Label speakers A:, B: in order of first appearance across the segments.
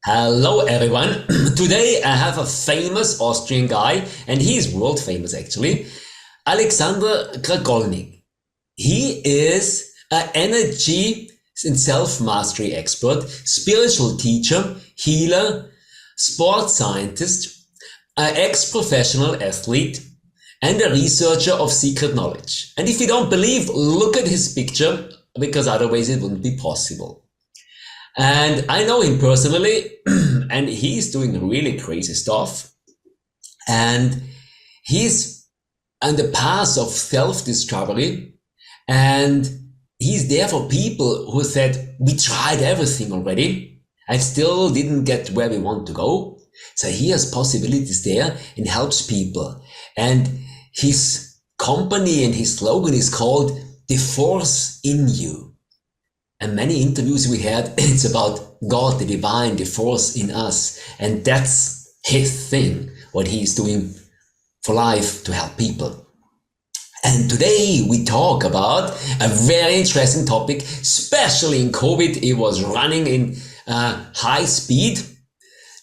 A: Hello everyone. Today I have a famous Austrian guy, and he is world famous actually, Alexander Krakolinig. He is an energy and self-mastery expert, spiritual teacher, healer, sports scientist, an ex-professional athlete, and a researcher of secret knowledge. And if you don't believe, look at his picture, because otherwise it wouldn't be possible. And I know him personally, and he's doing really crazy stuff. And he's on the path of self-discovery, and he's there for people who said, we tried everything already and still didn't get where we want to go. So he has possibilities there and helps people. And his company and his slogan is called The Force in You. And many interviews we had, it's about God, the divine, the force in us. And that's his thing, what he's doing for life to help people. And today we talk about a very interesting topic, especially in COVID. It was running in high speed.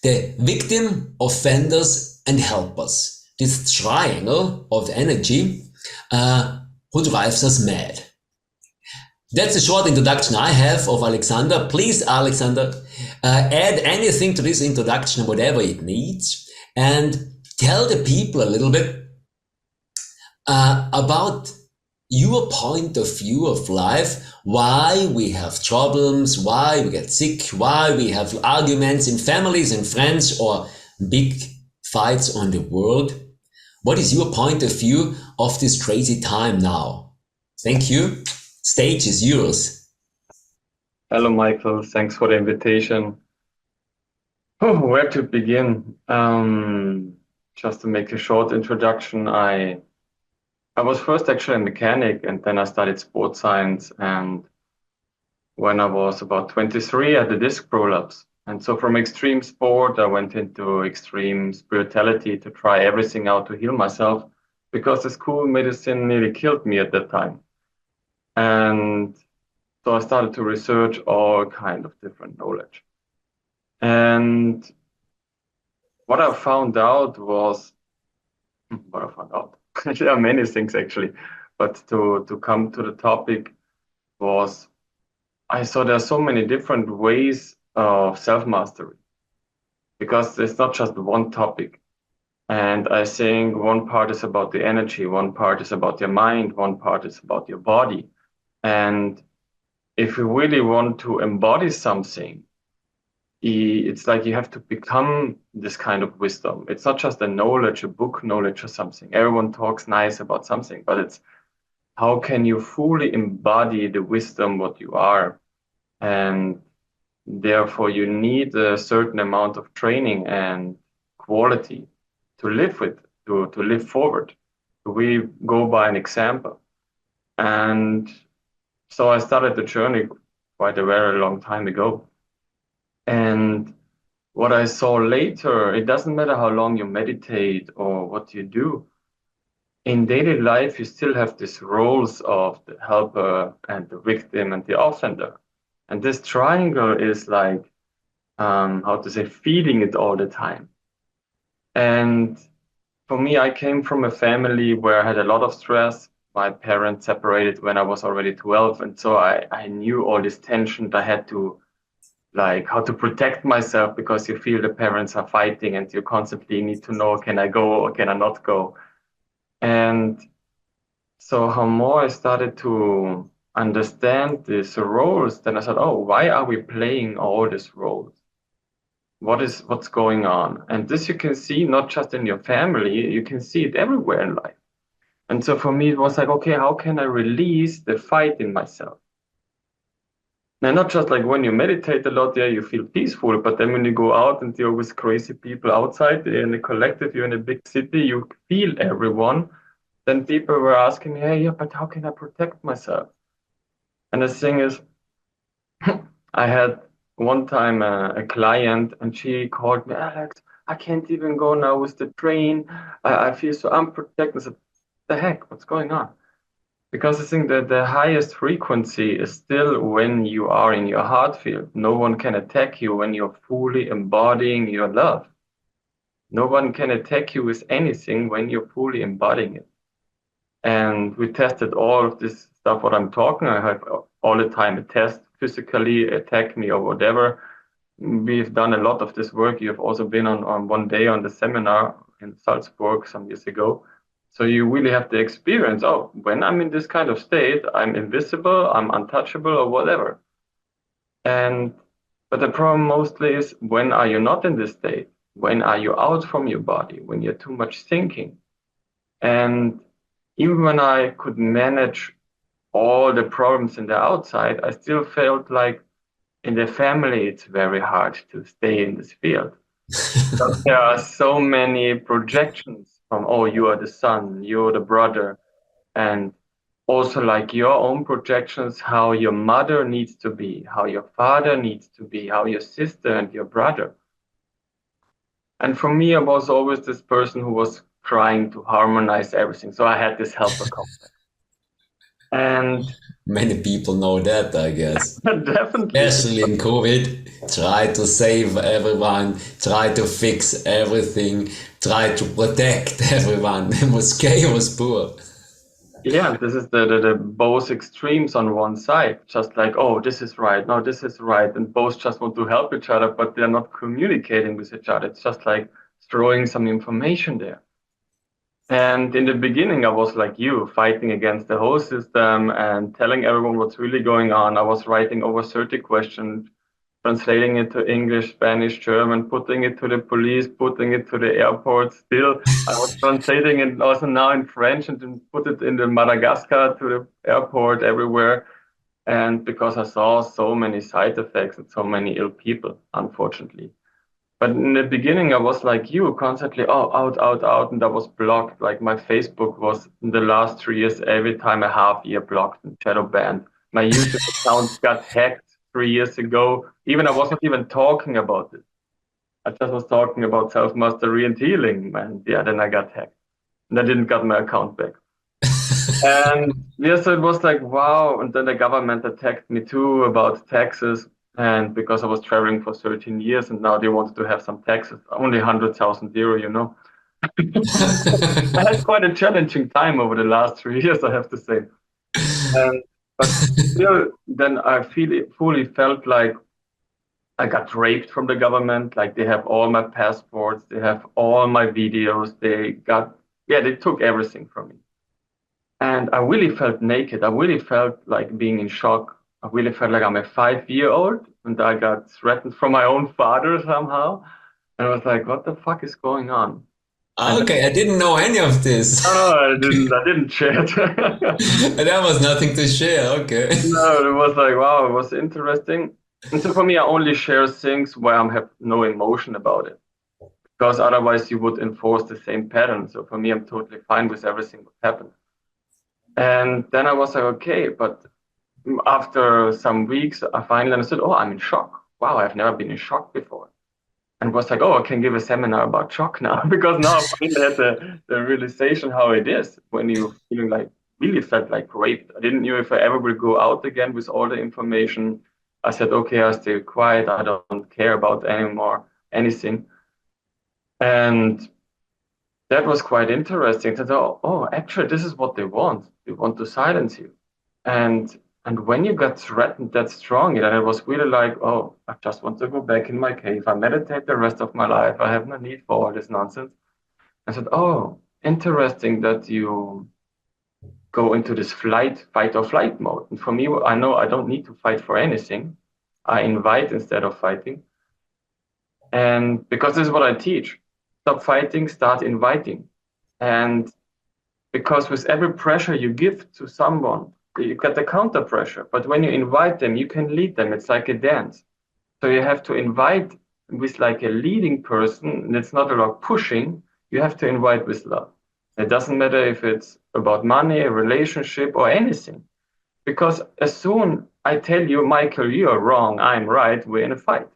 A: The victim, offenders, and helpers. This triangle of energy who drives us mad. That's a short introduction I have of Alexander. Please, Alexander, add anything to this introduction, whatever it needs, and tell the people a little bit about your point of view of life, why we have problems, why we get sick, why we have arguments in families and friends or big fights on the world. What is your point of view of this crazy time now? Thank you. Stage is yours.
B: Hello, Michael. Thanks for the invitation. Oh, where to begin? Just to make a short introduction, I was first actually a mechanic, and then I studied sports science. And when I was about 23, I had a disc prolapse. And so from extreme sport, I went into extreme spirituality to try everything out to heal myself, because the school medicine nearly killed me at that time. And so I started to research all kind of different knowledge. And what I found out was, there are many things actually, but to come to the topic was, I saw there are so many different ways of self-mastery, because it's not just one topic. And I think one part is about the energy, one part is about your mind, one part is about your body. And if you really want to embody something, it's like you have to become this kind of wisdom. It's not just a knowledge, a book knowledge or something. Everyone talks nice about something, but it's how can you fully embody the wisdom what you are? And therefore you need a certain amount of training and quality to live with, to live forward. We go by an example. And so I started the journey quite a very long time ago. And what I saw later, it doesn't matter how long you meditate or what you do. In daily life, you still have these roles of the helper and the victim and the offender. And this triangle is like, how to say, feeding it all the time. And for me, I came from a family where I had a lot of stress. My parents separated when I was already 12. And so I knew all this tension. I had to, like, how to protect myself, because you feel the parents are fighting and you constantly need to know, can I go or can I not go? And so how more I started to understand these roles, then I said, oh, why are we playing all these roles? What's going on? And this you can see not just in your family, you can see it everywhere in life. And so for me, it was like, okay, how can I release the fight in myself? Now, not just like when you meditate a lot, yeah, you feel peaceful, but then when you go out and you're with crazy people outside in a collective, you're in a big city, you feel everyone. Then people were asking me, hey, yeah, but how can I protect myself? And the thing is, I had one time a client, and she called me, Alex, I can't even go now with the train. I feel so unprotected. I said, the heck, what's going on? Because I think that the highest frequency is still when you are in your heart field. No one can attack you when you're fully embodying your love. No one can attack you with anything when you're fully embodying it. And we tested all of this stuff, what I'm talking. I have all the time a test, physically attack me or whatever. We've done a lot of this work. You've also been on one day on the seminar in Salzburg some years ago. So you really have the experience. Oh, when I'm in this kind of state, I'm invisible, I'm untouchable, or whatever. And but the problem mostly is, when are you not in this state? When are you out from your body? When you're too much thinking? And even when I could manage all the problems in the outside, I still felt like in the family it's very hard to stay in this field. But there are so many projections from, oh, you are the son, you're the brother, and also like your own projections, how your mother needs to be, how your father needs to be, how your sister and your brother. And for me, I was always this person who was trying to harmonize everything. So I had this helper complex. And
A: Many people know that, I guess.
B: definitely,
A: Especially in COVID, try to save everyone, try to fix everything, try to protect everyone. Mosquito was poor.
B: yeah, this is the both extremes on one side, just like, oh, this is right, no, this is right. And both just want to help each other, but they're not communicating with each other. It's just like throwing some information there. And in the beginning, I was like you, fighting against the whole system and telling everyone what's really going on. I was writing over 30 questions, translating it to English, Spanish, German, putting it to the police, putting it to the airport. Still, I was translating it also now in French and then put it in the Madagascar to the airport everywhere. And because I saw so many side effects and so many ill people, unfortunately. But in the beginning, I was like you, constantly, oh, out, out, out, and I was blocked. Like my Facebook was in the last 3 years, every time a half year blocked and shadow banned. My YouTube account got hacked 3 years ago. Even I wasn't even talking about it. I just was talking about self-mastery and healing, and yeah, then I got hacked. And I didn't get my account back. And yeah, so it was like, wow. And then the government attacked me too about taxes. And because I was traveling for 13 years and now they wanted to have some taxes, only 100,000 euro, you know. I had quite a challenging time over the last 3 years, I have to say. And but still, then I fully felt like I got raped from the government. Like they have all my passports, they have all my videos, they took everything from me. And I really felt naked. I really felt like being in shock. I really felt like I'm a 5-year-old and I got threatened from my own father somehow. And I was like, what the fuck is going on? And
A: Okay, I didn't know any of this.
B: no, I didn't share it.
A: There was nothing to share. Okay.
B: No, it was like, wow, it was interesting. And so for me, I only share things where I have no emotion about it. Because otherwise you would enforce the same pattern. So for me, I'm totally fine with everything that happened. And then I was like, okay, but after some weeks, I finally understood, oh, I'm in shock. Wow, I've never been in shock before. And was like, oh, I can give a seminar about shock now because now I finally had the realization how it is when you feeling like really felt like raped. I didn't know if I ever will go out again with all the information. I said, okay, I'll stay quiet. I don't care about anymore anything. And that was quite interesting. That oh, actually, this is what they want. They want to silence you. And when you got threatened that strong, then it was really like, oh, I just want to go back in my cave. I meditate the rest of my life. I have no need for all this nonsense. I said, oh, interesting that you go into this fight or flight mode. And for me, I know I don't need to fight for anything. I invite instead of fighting. And because this is what I teach, stop fighting, start inviting. And because with every pressure you give to someone, you get the counter pressure. But when you invite them, you can lead them. It's like a dance. So you have to invite with like a leading person, and it's not about pushing. You have to invite with love. It doesn't matter if it's about money, a relationship, or anything. Because as soon I tell you, Michael, you're wrong, I'm right, we're in a fight.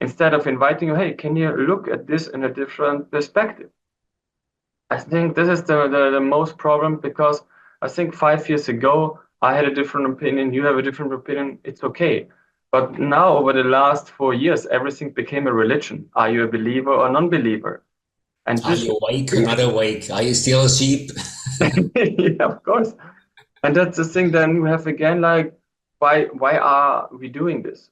B: Instead of inviting you, hey, can you look at this in a different perspective? I think this is the most problem because I think 5 years ago, I had a different opinion, you have a different opinion, it's okay. But now, over the last 4 years, everything became a religion. Are you a believer or non-believer? And
A: Are
B: this,
A: you awake or not awake? Are you still a sheep?
B: yeah, of course. And that's the thing. Then we have again, like, why are we doing this?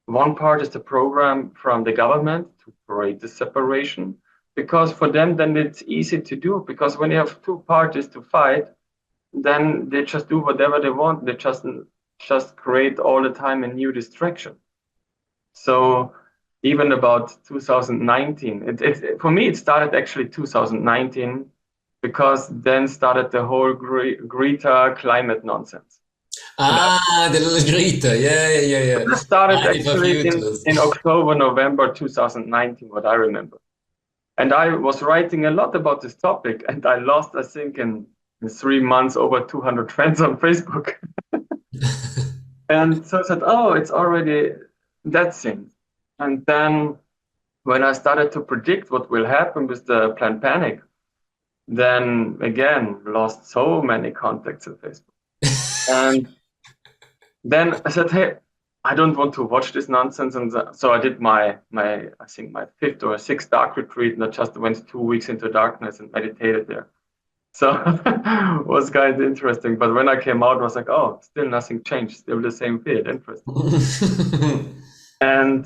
B: One part is the program from the government to create the separation, because for them, then it's easy to do. Because when you have two parties to fight, then they just do whatever they want. They just create all the time a new distraction. So even about 2019, for me, it started actually 2019, because then started the whole Greta climate nonsense. And
A: Ah, the little greeter. Yeah, yeah, yeah.
B: that started
A: Mighty for
B: actually
A: futures.
B: in October, November 2019, what I remember. And I was writing a lot about this topic, and I lost, I think, in 3 months, over 200 friends on Facebook. And so I said, oh, it's already that thing. And then when I started to predict what will happen with the planpanic, then again, lost so many contacts on Facebook. And then I said, hey, I don't want to watch this nonsense. And so I did I think my fifth or sixth dark retreat, and I just went 2 weeks into darkness and meditated there. So it was kind of interesting. But when I came out, I was like, oh, still nothing changed, still the same fear. Interesting. And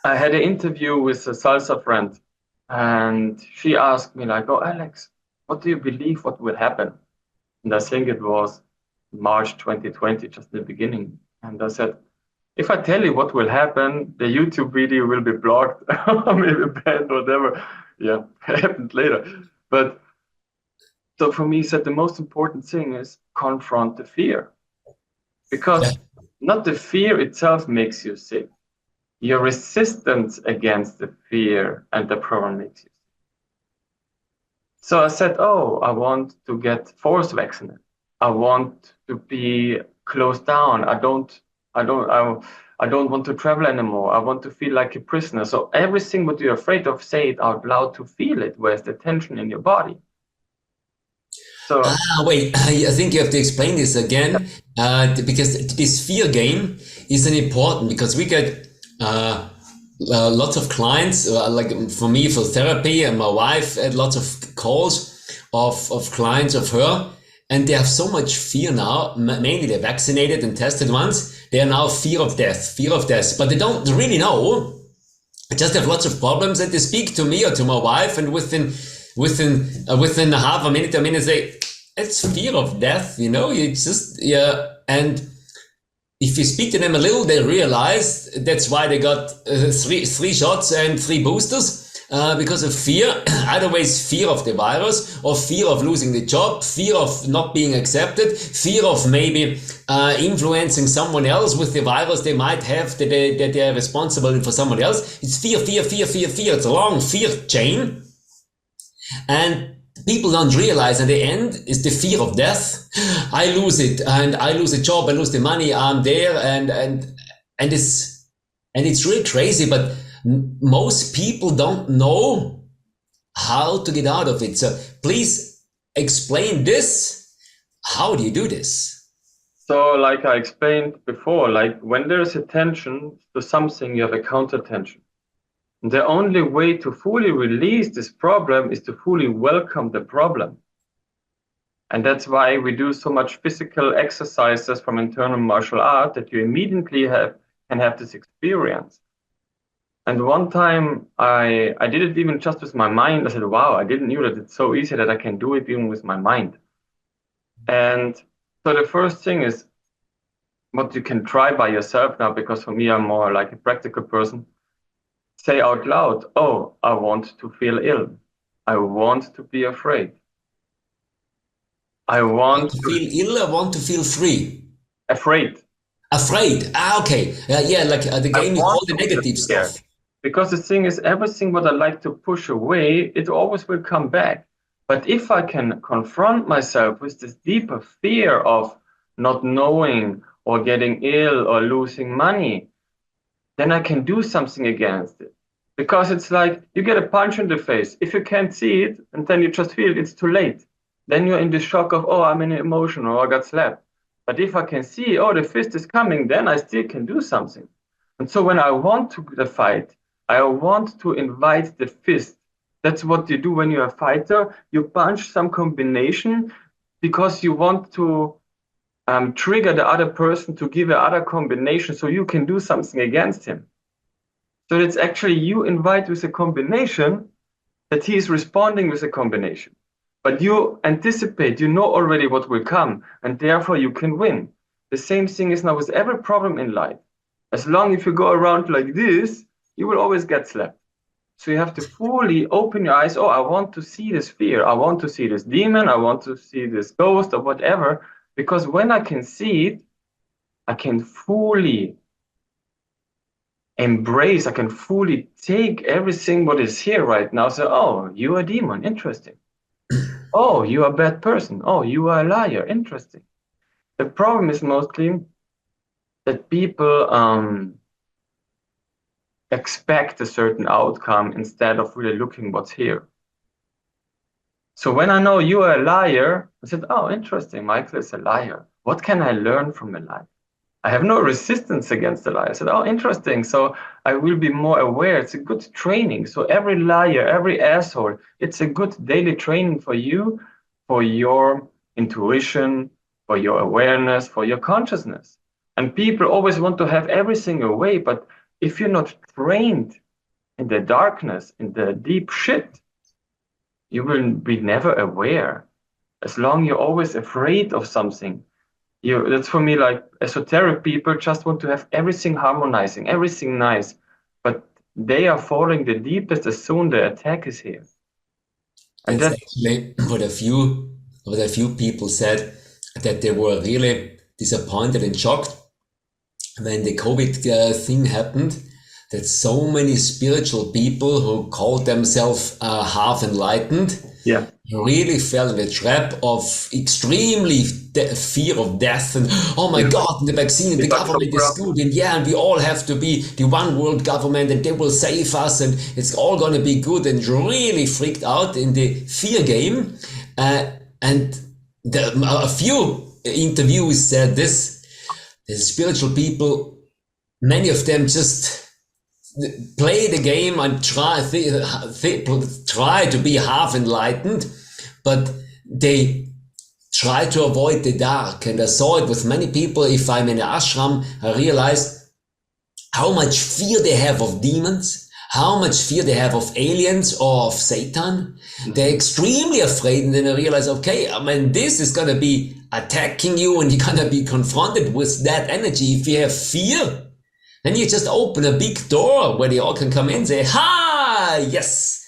B: I had an interview with a salsa friend, and she asked me, like, oh, Alex, what do you believe what will happen? And I think it was March 2020, just the beginning. And I said, if I tell you what will happen, the YouTube video will be blocked or maybe banned, whatever. Yeah, it happened later. But so for me, he said the most important thing is confront the fear,
A: Yeah.
B: because not the fear itself makes you sick. Your resistance against the fear and the problem makes you sick. So I said, oh, I want to get force vaccinated. I want to be closed down. I don't want to travel anymore. I want to feel like a prisoner. So everything what you're afraid of, say it out loud to feel it. Where's the tension in your body? So
A: Wait, I think you have to explain this again, because this fear game is an important, because we get lots of clients, like for me for therapy, and my wife had lots of calls of clients of her, and they have so much fear now. Mainly they're vaccinated and tested ones. They are now fear of death, but they don't really know. I just have lots of problems, and they speak to me or to my wife, and within a half a minute, say, it's fear of death, you know. You just, yeah. And if you speak to them a little, they realize that's why they got three shots and 3 boosters, because of fear. Either ways, fear of the virus, or fear of losing the job, fear of not being accepted, fear of maybe influencing someone else with the virus they might have, that they're responsible for someone else. It's fear, fear, fear, fear, fear. It's a long fear chain. And people don't realize at the end is the fear of death. I lose it, and I lose the job, I lose the money, I'm there, and it's really crazy, but most people don't know how to get out of it. So please explain this. How do you do this?
B: So, like I explained before, like when there is a tension to something, you have a counter tension. The only way to fully release this problem is to fully welcome the problem. And that's why we do so much physical exercises from internal martial art, that you immediately can have this experience. And one time I did it even just with my mind. I said, wow, I didn't knew that it's so easy that I can do it even with my mind. And so the first thing is what you can try by yourself now, because for me, I'm more like a practical person. Say out loud, oh, I want to feel ill. I want to be afraid. I
A: I want
B: want
A: to
B: to
A: feel ill, I want to feel free.
B: afraid.
A: Afraid. Okay. Yeah, like the
B: I
A: game with
B: want
A: all the
B: to feel
A: negative
B: scared.
A: stuff.
B: Because the thing is, everything what I like to push away, it always will come back. But if I can confront myself with this deeper fear of not knowing or getting ill or losing money, then I can do something against it. Because it's like you get a punch in the face. If you can't see it and then you just feel it, it's too late. then you're in the shock of, oh, I'm in an emotion or I got slapped. But if I can see, oh, the fist is coming, then I still can do something. And so when I want to fight, I want to invite the fist. That's what you do when you're a fighter. You punch some combination because you want to trigger the other person to give another combination so you can do something against him. So it's actually you invite with a combination that he is responding with a combination. But you anticipate, you know already what will come, and therefore you can win. The same thing is now with every problem in life. As long as you go around like this, you will always get slapped. So you have to fully open your eyes. Oh, I want to see this fear. I want to see this demon. I want to see this ghost or whatever. Because when I can see it, I can fully embrace, I can fully take everything what is here right now. So, oh, you are a demon. Interesting. Oh, you are a bad person. Oh, you are a liar. Interesting. The problem is mostly that people expect a certain outcome instead of really looking what's here. So when I know you are a liar, I said, oh, interesting, Michael is a liar. What can I learn from a lie? I have no resistance against the lie. I said, oh, interesting. So I will be more aware. It's a good training. So every liar, every asshole, it's a good daily training for you, for your intuition, for your awareness, for your consciousness. And people always want to have everything away. But if you're not trained in the darkness, in the deep shit, you will be never aware. As long you're always afraid of something, that's for me like esoteric people just want to have everything harmonizing, everything nice, but they are falling the deepest as soon the attack is here. And
A: That's
B: that's
A: actually what a few people said, that they were really disappointed and shocked when the COVID thing happened, that so many spiritual people who called themselves half enlightened
B: yeah,
A: really fell in the trap of extremely fear of death and, oh my
B: yeah.
A: god, the vaccine,
B: They
A: the
B: got
A: government is
B: programmed.
A: good, and yeah, and we all have to be the one world government and they will save us and it's all gonna be good, and really freaked out in the fear game. And a few interviews said this: the spiritual people, many of them just play the game and try to be half enlightened, but they try to avoid the dark. And I saw it with many people. If I'm in an ashram, I realize how much fear they have of demons, how much fear they have of aliens or of Satan. They're extremely afraid, and then I realize, okay, I mean, this is gonna be attacking you, and you're gonna be confronted with that energy. If you have fear, then you just open a big door where they all can come in and say, "Ha! Yes,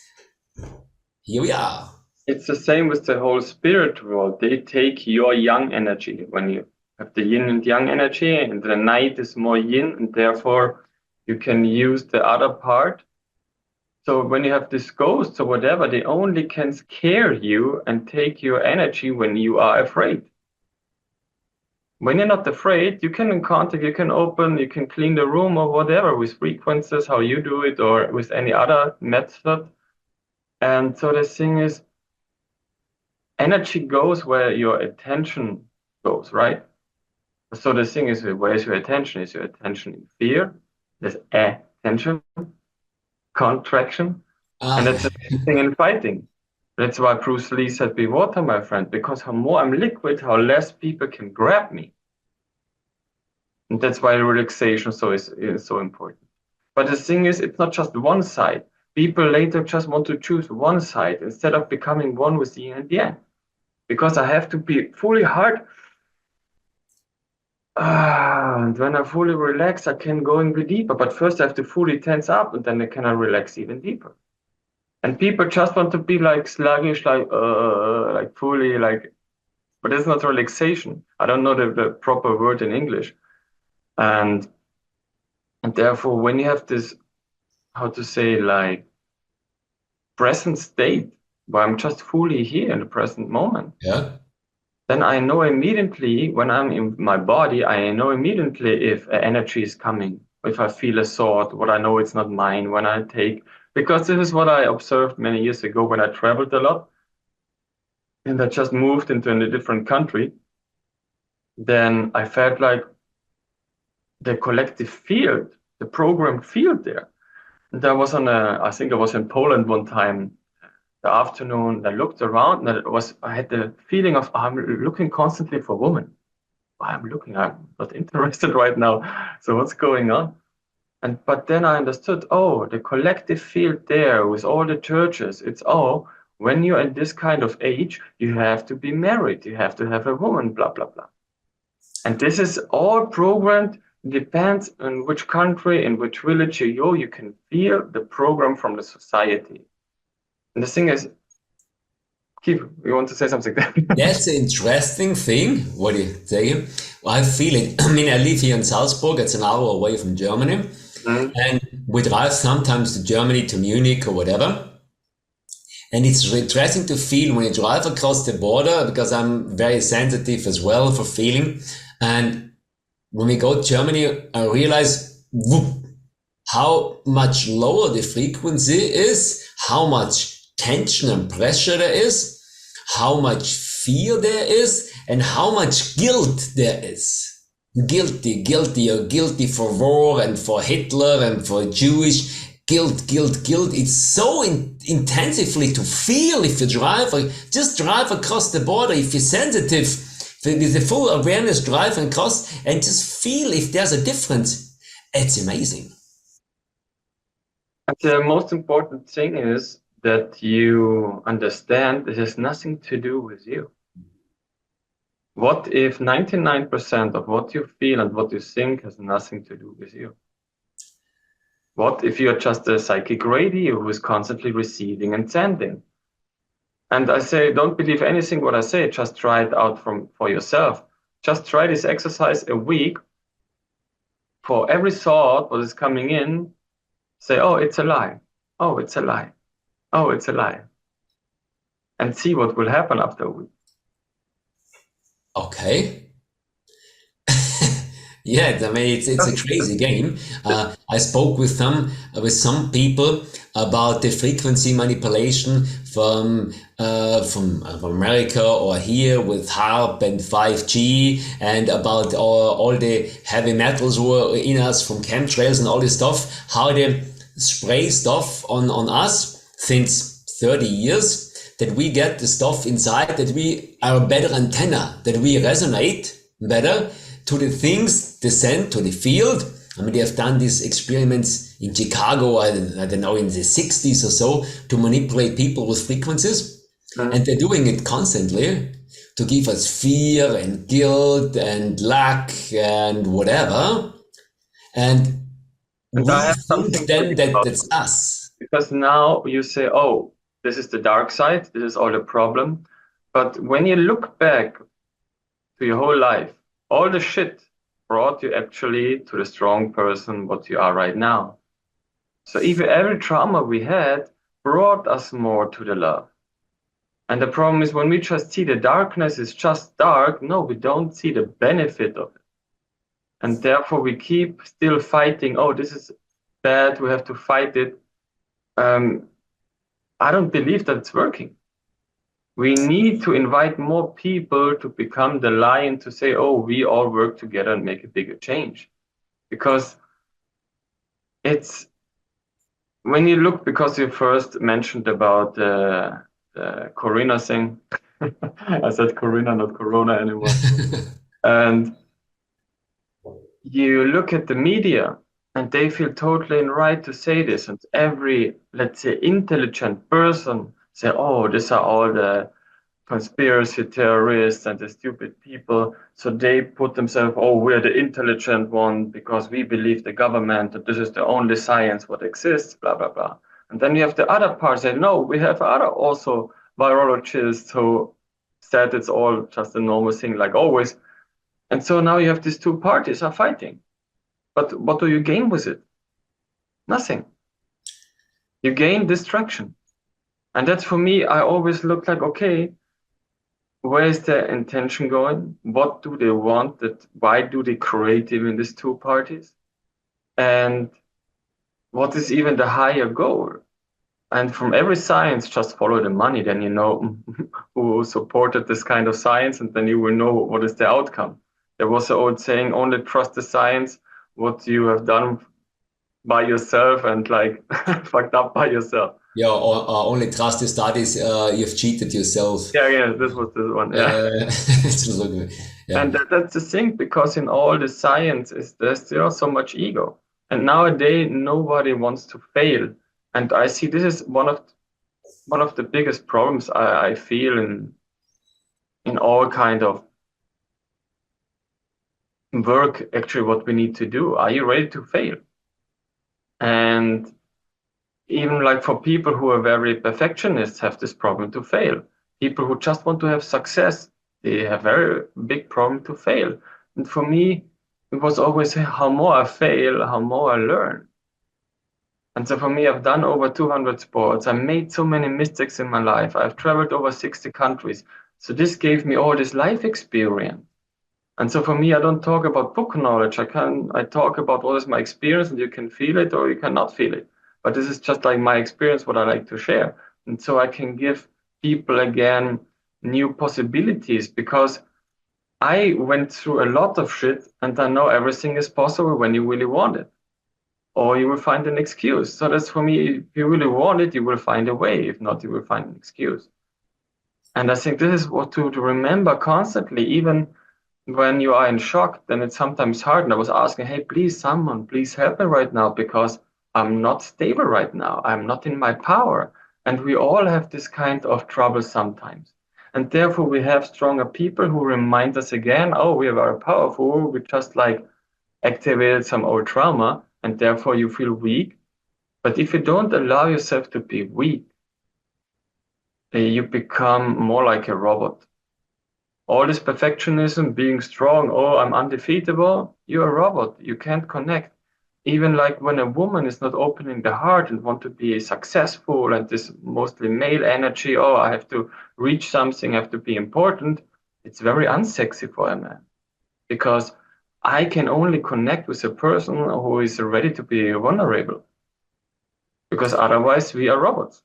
A: here we are."
B: It's the same with the whole spirit world. They take your yang energy. When you have the yin and yang energy, and the night is more yin, and therefore you can use the other part. So when you have this ghost or whatever, they only can scare you and take your energy when you are afraid. When you're not afraid, you can encounter, you can open, you can clean the room or whatever with frequencies, how you do it, or with any other method. And so the thing is, energy goes where your attention goes, right? So the thing is, where is your attention? Is your attention in fear? There's attention, contraction, and
A: Ah,
B: that's the same thing in fighting. That's why Bruce Lee said, be water, my friend, because how more I'm liquid, how less people can grab me. And that's why relaxation is so important. But the thing is, it's not just one side. People later just want to choose one side instead of becoming one with the yin and yang. Because I have to be fully hard. And when I fully relax, I can go in deeper. But first I have to fully tense up, and then I can relax even deeper. And people just want to be like sluggish, like fully like, but it's not relaxation. I don't know the proper word in English. And therefore, when you have this, how to say, like present state where I'm just fully here in the present moment,
A: yeah.
B: then I know immediately when I'm in my body, I know immediately if energy is coming, if I feel a thought, what I know it's not mine when I take, because this is what I observed many years ago when I traveled a lot. and I just moved into a different country, then I felt like the collective field, the program field there. And I think I was in Poland one time, the afternoon. I looked around, and I had the feeling of I'm looking constantly for women. I'm not interested right now. So what's going on? But then I understood, oh, the collective field there with all the churches, it's when you're in this kind of age, you have to be married, you have to have a woman, blah, blah, blah. And this is all programmed, depends on which country, in which village you go, you can feel the program from the society. And the thing is, Keith, you want to say something there?
A: That's an interesting thing. What do you say? I feel it. I mean, I live here in Salzburg. It's an hour away from Germany.
B: Mm.
A: And we drive sometimes to Germany, to Munich or whatever. And it's interesting to feel when you drive across the border, because I'm very sensitive as well for feeling. And when we go to Germany, I realize whoop, how much lower the frequency is, how much tension and pressure there is, how much fear there is, and how much guilt there is. Guilty, you're guilty for war and for Hitler and for Jewish. Guilt. It's so intensively to feel if you just drive across the border, if you're sensitive, with the full awareness, drive across and just feel if there's a difference. It's amazing.
B: And the most important thing is that you understand this has nothing to do with you. What if 99% of what you feel and what you think has nothing to do with you? What if you're just a psychic radio who is constantly receiving and sending? And I say, don't believe anything what I say, just try it out for yourself. Just try this exercise a week. For every thought what is coming in, say, oh, it's a lie. Oh, it's a lie. Oh, it's a lie. And see what will happen after a week.
A: Okay. Yeah, I mean it's a crazy game. I spoke with some people about the frequency manipulation from America or here with HARP and 5G, and about all the heavy metals were in us from chemtrails and all this stuff. How they spray stuff on us since 30 years, that we get the stuff inside, that we are a better antenna, that we resonate better to the things they send to the field. I mean, they have done these experiments in Chicago, I don't know, in the 60s or so, to manipulate people with frequencies. And they're doing it constantly to give us fear and guilt and lack and whatever. And we think then that that's us.
B: Because now you say, oh, this is the dark side, this is all the problem. But when you look back to your whole life, all the shit brought you actually to the strong person what you are right now. So even every trauma we had brought us more to the love. And the problem is when we just see the darkness is just dark, no, we don't see the benefit of it. And therefore we keep still fighting, oh, this is bad, we have to fight it. I don't believe that it's working. We need to invite more people to become the lion, to say, oh, we all work together and make a bigger change. Because it's, when you look, because you first mentioned about the Corona thing, I said Corona, not Corona anymore. And you look at the media and they feel totally right to say this. And every, let's say, intelligent person say, oh, these are all the conspiracy theorists and the stupid people. So they put themselves, oh, we're the intelligent one because we believe the government that this is the only science what exists, blah, blah, blah. And then you have the other part say, no, we have other also virologists who said it's all just a normal thing like always. And so now you have these two parties are fighting. But what do you gain with it? Nothing. You gain distraction. And that's for me, I always look like, okay, where is their intention going? What do they want? Why do they create even these two parties? And what is even the higher goal? And from every science, just follow the money. Then you know who supported this kind of science, and then you will know what is the outcome. There was an old saying, only trust the science, what you have done by yourself and like fucked up by yourself.
A: Yeah, or only trust the studies, you've cheated yourself.
B: Yeah, yeah, this was this one. Yeah.
A: It's so good. Yeah.
B: And that's the thing, because in all the science is there's still so much ego. And nowadays nobody wants to fail. And I see this is one of the biggest problems I feel in all kind of work, actually what we need to do. Are you ready to fail? And even like for people who are very perfectionists have this problem to fail. People who just want to have success, they have very big problem to fail. And for me, it was always how more I fail, how more I learn. And so for me, I've done over 200 sports. I made so many mistakes in my life. I've traveled over 60 countries. So this gave me all this life experience. And so for me, I don't talk about book knowledge. I talk about what is my experience, and you can feel it or you cannot feel it. But this is just like my experience, what I like to share. And so I can give people again new possibilities, because I went through a lot of shit and I know everything is possible when you really want it. Or you will find an excuse. So that's for me, if you really want it, you will find a way. If not, you will find an excuse. And I think this is what to remember constantly, even when you are in shock, then it's sometimes hard. And I was asking, hey, please, someone, please help me right now, because I'm not stable right now. I'm not in my power. And we all have this kind of trouble sometimes. And therefore, we have stronger people who remind us again, oh, we are very powerful. We just like activated some old trauma, and therefore you feel weak. But if you don't allow yourself to be weak, you become more like a robot. All this perfectionism, being strong, oh, I'm undefeatable, you're a robot. You can't connect. Even like when a woman is not opening the heart and want to be successful, and this mostly male energy, oh, I have to reach something, I have to be important, it's very unsexy for a man. Because I can only connect with a person who is ready to be vulnerable. Because otherwise we are robots.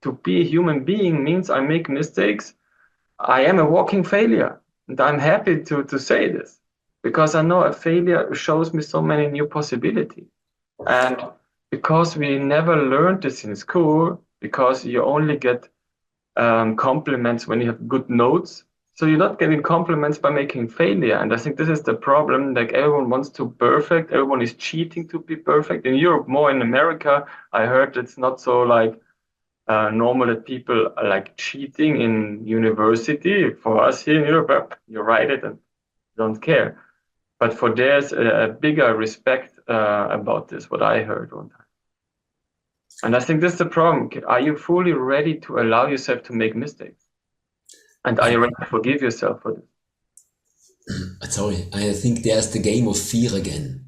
B: To be a human being means I make mistakes. I am a walking failure. And I'm happy to say this, because I know a failure shows me so many new possibilities. And because we never learned this in school, because you only get compliments when you have good notes. So you're not getting compliments by making failure. And I think this is the problem. Like everyone wants to perfect. Everyone is cheating to be perfect. In Europe, more in America, I heard it's not so like normal that people are like cheating in university. For us here in Europe, you write it and don't care. But for there's a bigger respect about this, what I heard one time. And I think that's the problem. Are you fully ready to allow yourself to make mistakes? And are you ready to forgive yourself for this?
A: Sorry, I think there's the game of fear again.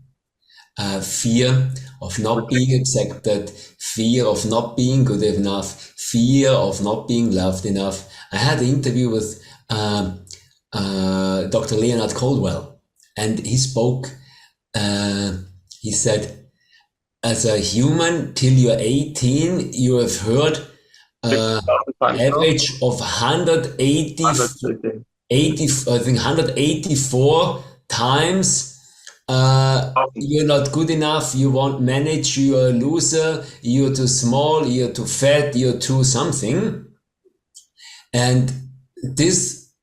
A: Fear of not being accepted, fear of not being good enough, fear of not being loved enough. I had an interview with Dr. Leonard Caldwell, and he spoke, he said, as a human, till you're 18, you have heard average of 180, 80, I think 184 times you're not good enough, you won't manage, you're a loser, you're too small, you're too fat, you're too something. And this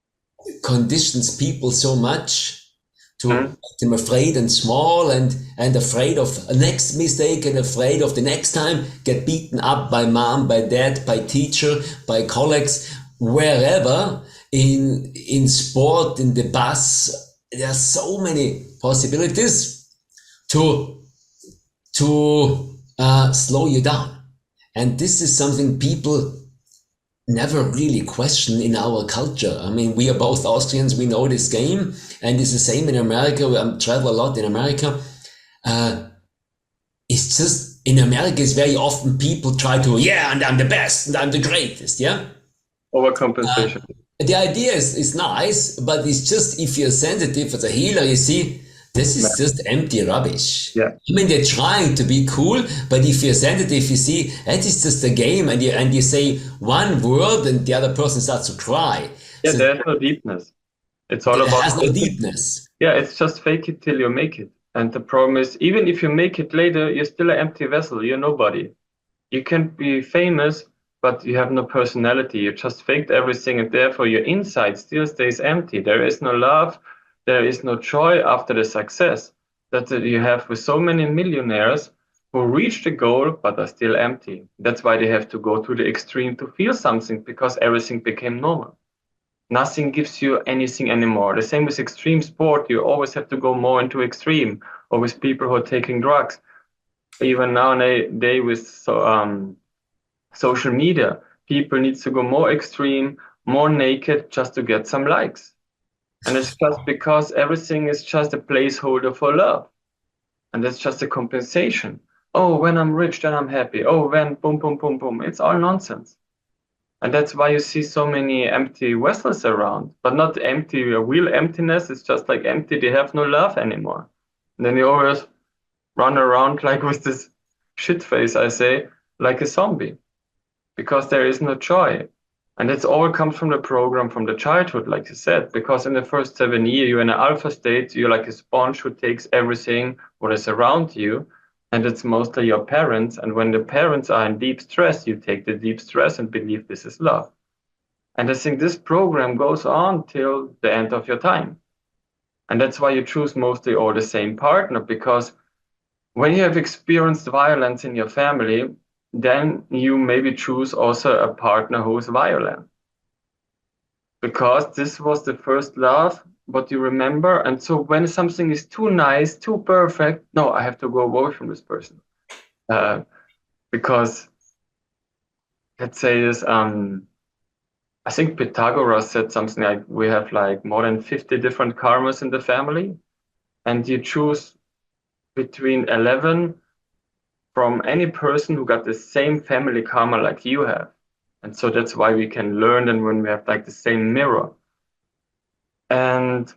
A: conditions people so much to make them afraid and small and afraid of a next mistake and afraid of the next time get beaten up by mom, by dad, by teacher, by colleagues, wherever, in sport, in the bus. There are so many possibilities to slow you down. And this is something people never really question in our culture. I mean, we are both Austrians, we know this game, and it's the same in America. I travel a lot in America. It's just, in America, it's very often people try to, yeah, and I'm the best, and I'm the greatest, yeah?
B: Overcompensation.
A: The idea is nice, but it's just, if you're sensitive as a healer, you see, This is just empty rubbish.
B: Yeah.
A: I mean, they're trying to be cool, but if you're sensitive, you see that is just a game, and you say one word, and the other person starts to cry.
B: Yeah,
A: So
B: there's no deepness. It's all
A: it
B: about
A: has no
B: fake it.
A: deepness.
B: Yeah, it's just fake it till you make it. And the problem is, even if you make it later, you're still an empty vessel. You're nobody. You can be famous, but you have no personality. You just faked everything, and therefore your inside still stays empty. There is no love, there is no joy after the success that you have with so many millionaires who reach the goal but are still empty. That's why they have to go to the extreme to feel something because everything became normal. Nothing gives you anything anymore. The same with extreme sport. You always have to go more into extreme, or with people who are taking drugs. Even nowadays with social media, people need to go more extreme, more naked just to get some likes. And it's just because everything is just a placeholder for love. And that's just a compensation. Oh, when I'm rich, then I'm happy. Oh, when boom, boom, boom, boom. It's all nonsense. And that's why you see so many empty vessels around, but not empty, a real emptiness. It's just like empty. They have no love anymore. And then you always run around like with this shit face, I say, like a zombie, because there is no joy. And it's all comes from the program from the childhood, like you said, because in the first 7 years, you're in an alpha state, you're like a sponge who takes everything what is around you. And it's mostly your parents. And when the parents are in deep stress, you take the deep stress and believe this is love. And I think this program goes on till the end of your time. And that's why you choose mostly all the same partner, because when you have experienced violence in your family, then you maybe choose also a partner who is violent. Because this was the first love, what you remember. And so when something is too nice, too perfect, no, I have to go away from this person. Because let's say this, I think Pythagoras said something like we have like more than 50 different karmas in the family, and you choose between 11 from any person who got the same family karma like you have. And so that's why we can learn and when we have like the same mirror. And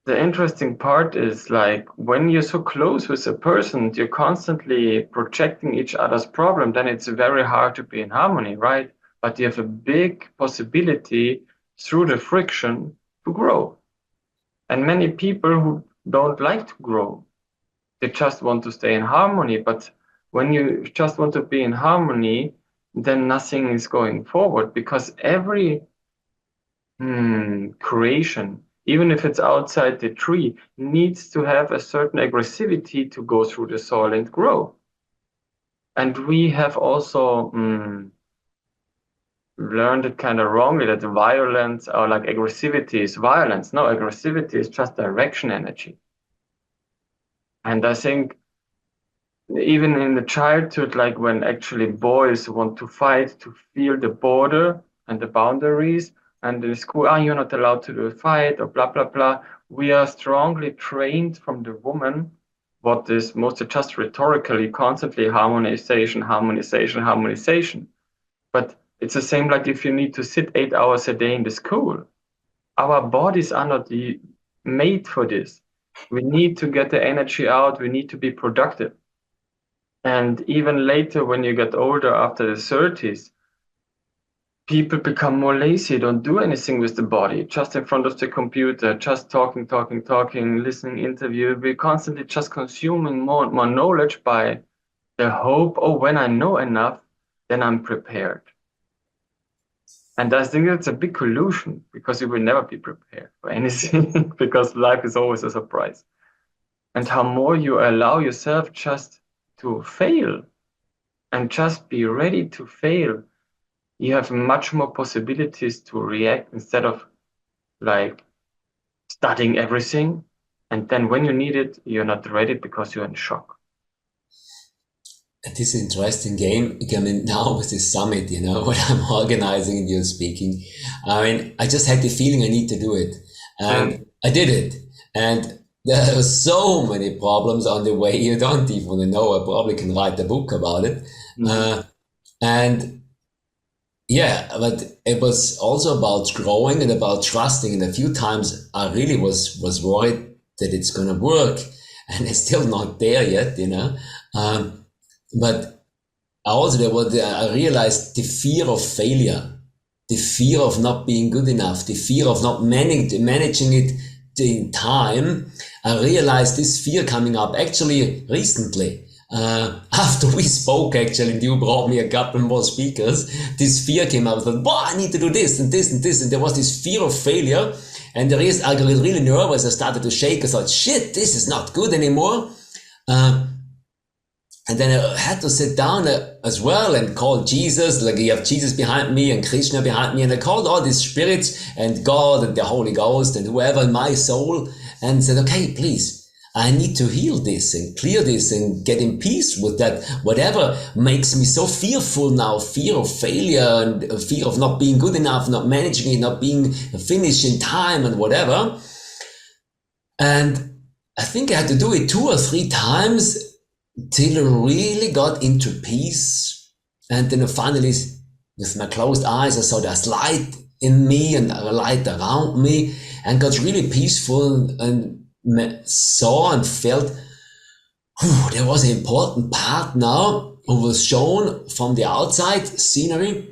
B: the interesting part is like when you're so close with a person, you're constantly projecting each other's problem, then it's very hard to be in harmony, right? But you have a big possibility through the friction to grow. And many people who don't like to grow, they just want to stay in harmony. But when you just want to be in harmony, then nothing is going forward because every creation, even if it's outside the tree, needs to have a certain aggressivity to go through the soil and grow. And we have also learned it kind of wrongly that violence or like aggressivity is violence. No, aggressivity is just direction energy. And I think even in the childhood, like when actually boys want to fight to feel the border and the boundaries, and in school, you're not allowed to do a fight or blah, blah, blah. We are strongly trained from the woman what is mostly just rhetorically constantly harmonization, harmonization, harmonization. But it's the same like if you need to sit 8 hours a day in the school. Our bodies are not made for this. We need to get the energy out. We need to be productive. And even later, when you get older after the 30s, people become more lazy, don't do anything with the body, just in front of the computer, just talking, talking, talking, listening interview. We're constantly just consuming more and more knowledge by the hope, oh, when I know enough, then I'm prepared. And I think that's a big collusion because you will never be prepared for anything because life is always a surprise. And how more you allow yourself just to fail and just be ready to fail, you have much more possibilities to react instead of like studying everything. And then when you need it, you're not ready because you're in shock.
A: This interesting game coming now with this summit, what I'm organizing and you're speaking. I mean, I just had the feeling I need to do it. And I did it. And there were so many problems on the way you don't even want to know. I probably can write a book about it. And yeah, but it was also about growing and about trusting. And a few times I really was worried that it's gonna work, and it's still not there yet, you know. But also I realized the fear of failure, the fear of not being good enough, the fear of not managing it in time. I realized this fear coming up actually recently. After we spoke, actually, and you brought me a couple more speakers, this fear came up. I thought, wow, I need to do this and this and this. And there was this fear of failure. And I got really nervous. I started to shake. I thought, shit, this is not good anymore. And then I had to sit down as well and call Jesus, like you have Jesus behind me and Krishna behind me. And I called all these spirits and God and the Holy Ghost and whoever in my soul and said, okay, please, I need to heal this and clear this and get in peace with that. Whatever makes me so fearful now, fear of failure and fear of not being good enough, not managing it, not being finished in time and whatever. And I think I had to do it 2 or 3 times till I really got into peace. And then finally, with my closed eyes, I saw there's light in me and a light around me and got really peaceful and saw and felt there was an important part now who was shown from the outside scenery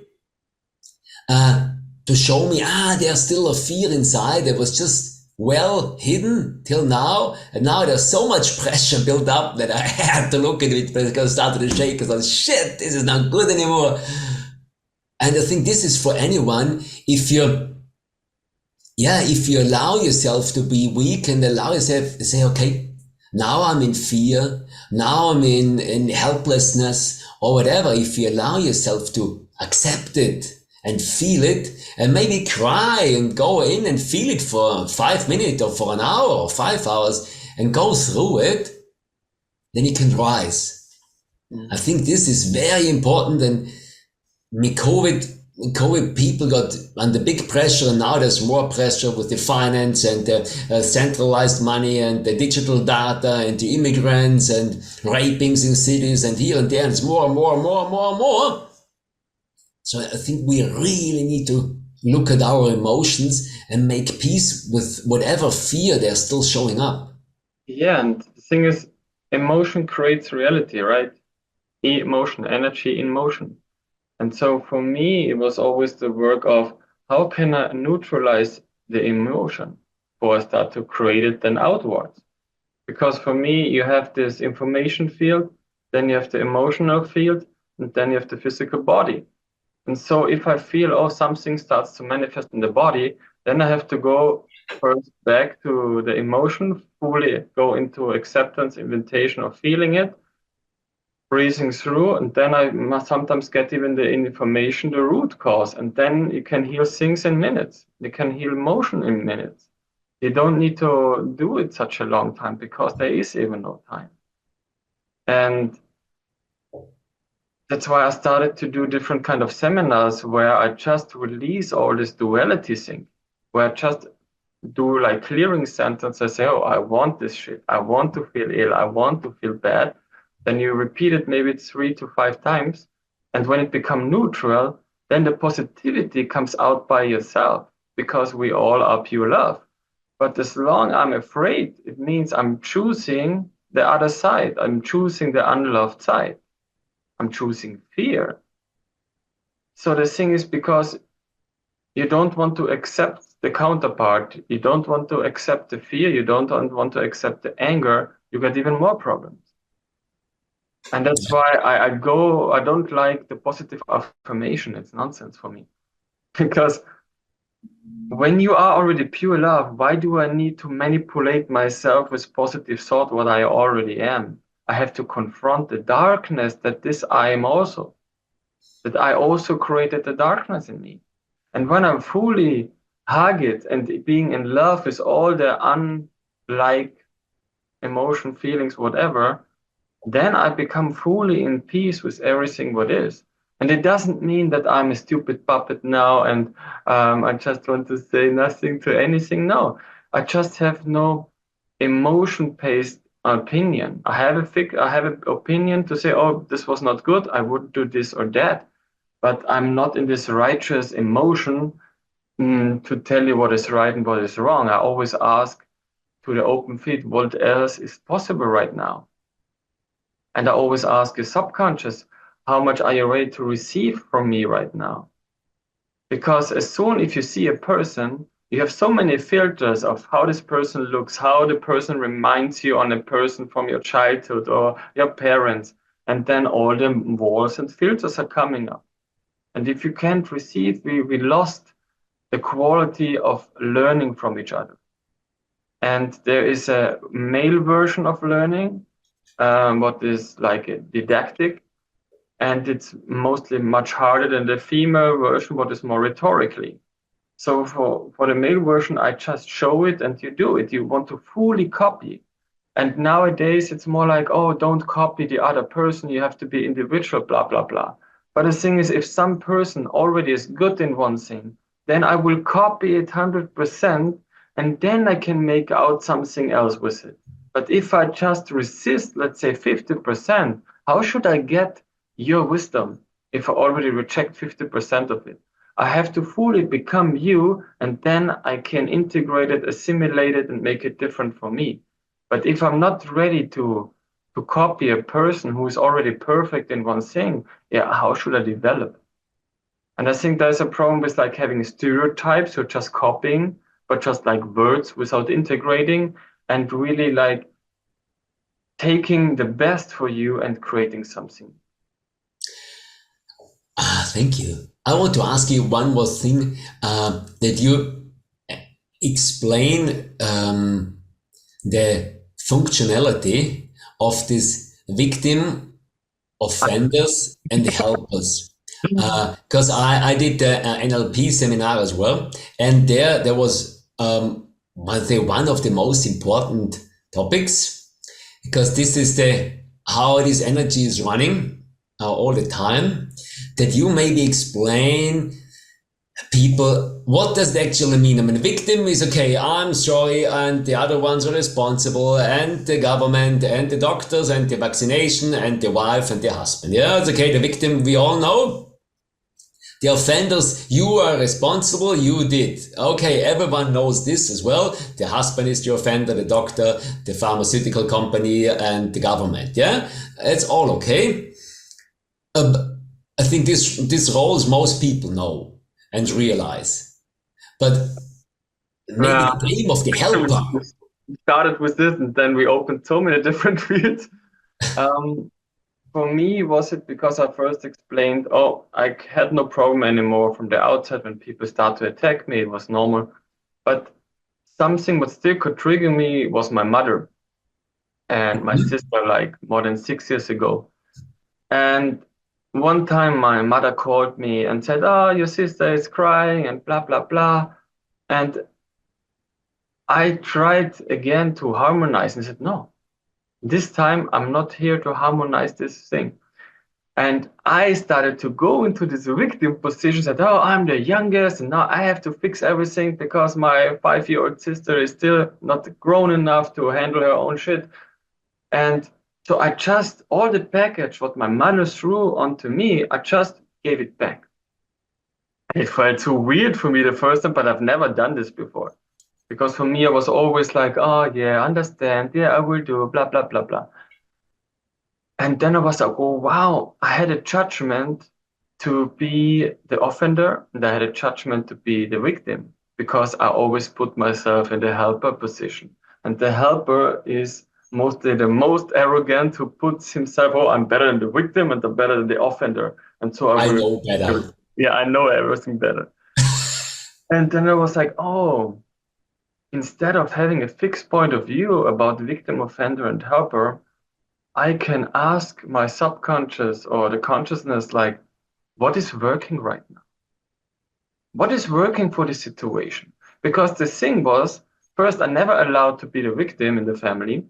A: to show me, there's still a fear inside that was just well hidden till now, and now there's so much pressure built up that I had to look at it because I started to shake. I thought, shit, this is not good anymore. And I think this is for anyone. If you allow yourself to be weak and allow yourself to say, okay, now I'm in fear, now I'm in helplessness or whatever. If you allow yourself to accept it and feel it and maybe cry and go in and feel it for 5 minutes or for an hour or 5 hours and go through it, then you can rise. I think this is very important. And COVID people got under big pressure, and now there's more pressure with the finance and the centralized money and the digital data and the immigrants and rapings in cities and here and there, and it's more and more and more and more and more. So I think we really need to look at our emotions and make peace with whatever fear they're still showing up.
B: Yeah, and the thing is, emotion creates reality, right? Emotion, energy in motion. And so for me, it was always the work of how can I neutralize the emotion before I start to create it then outwards? Because for me, you have this information field, then you have the emotional field, and then you have the physical body. And so if I feel, something starts to manifest in the body, then I have to go first back to the emotion, fully go into acceptance, invitation of feeling it, breathing through, and then I must sometimes get even the information, the root cause, and then you can heal things in minutes. You can heal emotion in minutes. You don't need to do it such a long time because there is even no time. And that's why I started to do different kind of seminars where I just release all this duality thing, where I just do like clearing sentences. I say, I want this shit. I want to feel ill. I want to feel bad. Then you repeat it maybe 3 to 5 times. And when it becomes neutral, then the positivity comes out by yourself because we all are pure love. But as long I'm afraid, it means I'm choosing the other side. I'm choosing the unloved side. I'm choosing fear. So the thing is, because you don't want to accept the counterpart, you don't want to accept the fear, you don't want to accept the anger, you get even more problems. And that's why I don't like the positive affirmation. It's nonsense for me. Because when you are already pure love, why do I need to manipulate myself with positive thought, what I already am? I have to confront the darkness that this I am also, that I also created the darkness in me. And when I'm fully hug it and being in love with all the unlike emotion, feelings, whatever, then I become fully in peace with everything what is. And it doesn't mean that I'm a stupid puppet now and I just want to say nothing to anything. No, I just have no emotion-based opinion. I have an opinion to say, this was not good. I wouldn't do this or that. But I'm not in this righteous emotion to tell you what is right and what is wrong. I always ask to the open field, what else is possible right now? And I always ask your subconscious, how much are you ready to receive from me right now? Because as soon if you see a person, you have so many filters of how this person looks, how the person reminds you on a person from your childhood or your parents, and then all the walls and filters are coming up. And if you can't receive, we lost the quality of learning from each other. And there is a male version of learning, what is like a didactic, and it's mostly much harder than the female version, what is more rhetorically. So for the male version, I just show it and you do it. You want to fully copy. And nowadays it's more like, oh, don't copy the other person. You have to be individual, blah, blah, blah. But the thing is, if some person already is good in one thing, then I will copy it 100% and then I can make out something else with it. But if I just resist, let's say 50%, how should I get your wisdom if I already reject 50% of it? I have to fully become you, and then I can integrate it, assimilate it, and make it different for me. But if I'm not ready to copy a person who is already perfect in one thing, yeah, how should I develop? And I think there's a problem with like having stereotypes, so just copying, but just like words without integrating, and really like taking the best for you and creating something.
A: Thank you. I want to ask you one more thing that you explain the functionality of this victim, offenders, and the helpers. Because I did the NLP seminar as well, and there was I think one of the most important topics, because this is the how this energy is running all the time, that you maybe explain people what does it actually mean. I mean, victim is okay, I'm sorry, and the other ones are responsible, and the government and the doctors and the vaccination and the wife and the husband. Yeah, it's okay, the victim we all know. The offenders, you are responsible, you did. Okay, everyone knows this as well. The husband is the offender, the doctor, the pharmaceutical company, and the government. Yeah, it's all okay. I think these roles most people know and realize. But maybe
B: Yeah.
A: the name of the helper.
B: We started with this and then we opened so many different fields. For me, was it because I first explained, oh, I had no problem anymore from the outside when people start to attack me, it was normal. But something what still could trigger me was my mother and my sister, like more than 6 years ago. And one time my mother called me and said, oh, your sister is crying and blah, blah, blah. And I tried again to harmonize and said, no, this time I'm not here to harmonize this thing. And I started to go into this victim position, that, oh, I'm the youngest, and now I have to fix everything because my 5-year-old sister is still not grown enough to handle her own shit. And so I just, all the package, what my mother threw onto me, I just gave it back. It felt too weird for me the first time, but I've never done this before. Because for me, I was always like, oh, yeah, understand. Yeah, I will do, blah, blah, blah, blah. And then I was like, oh, wow, I had a judgment to be the offender, and I had a judgment to be the victim, because I always put myself in the helper position. And the helper is mostly the most arrogant, who puts himself, oh, I'm better than the victim and I'm better than the offender. And so
A: I
B: I will,
A: know better.
B: yeah, I know everything better. And then I was like, oh, instead of having a fixed point of view about victim, offender, and helper, I can ask my subconscious or the consciousness, like, what is working right now? What is working for the situation? Because the thing was, first, I never allowed to be the victim in the family.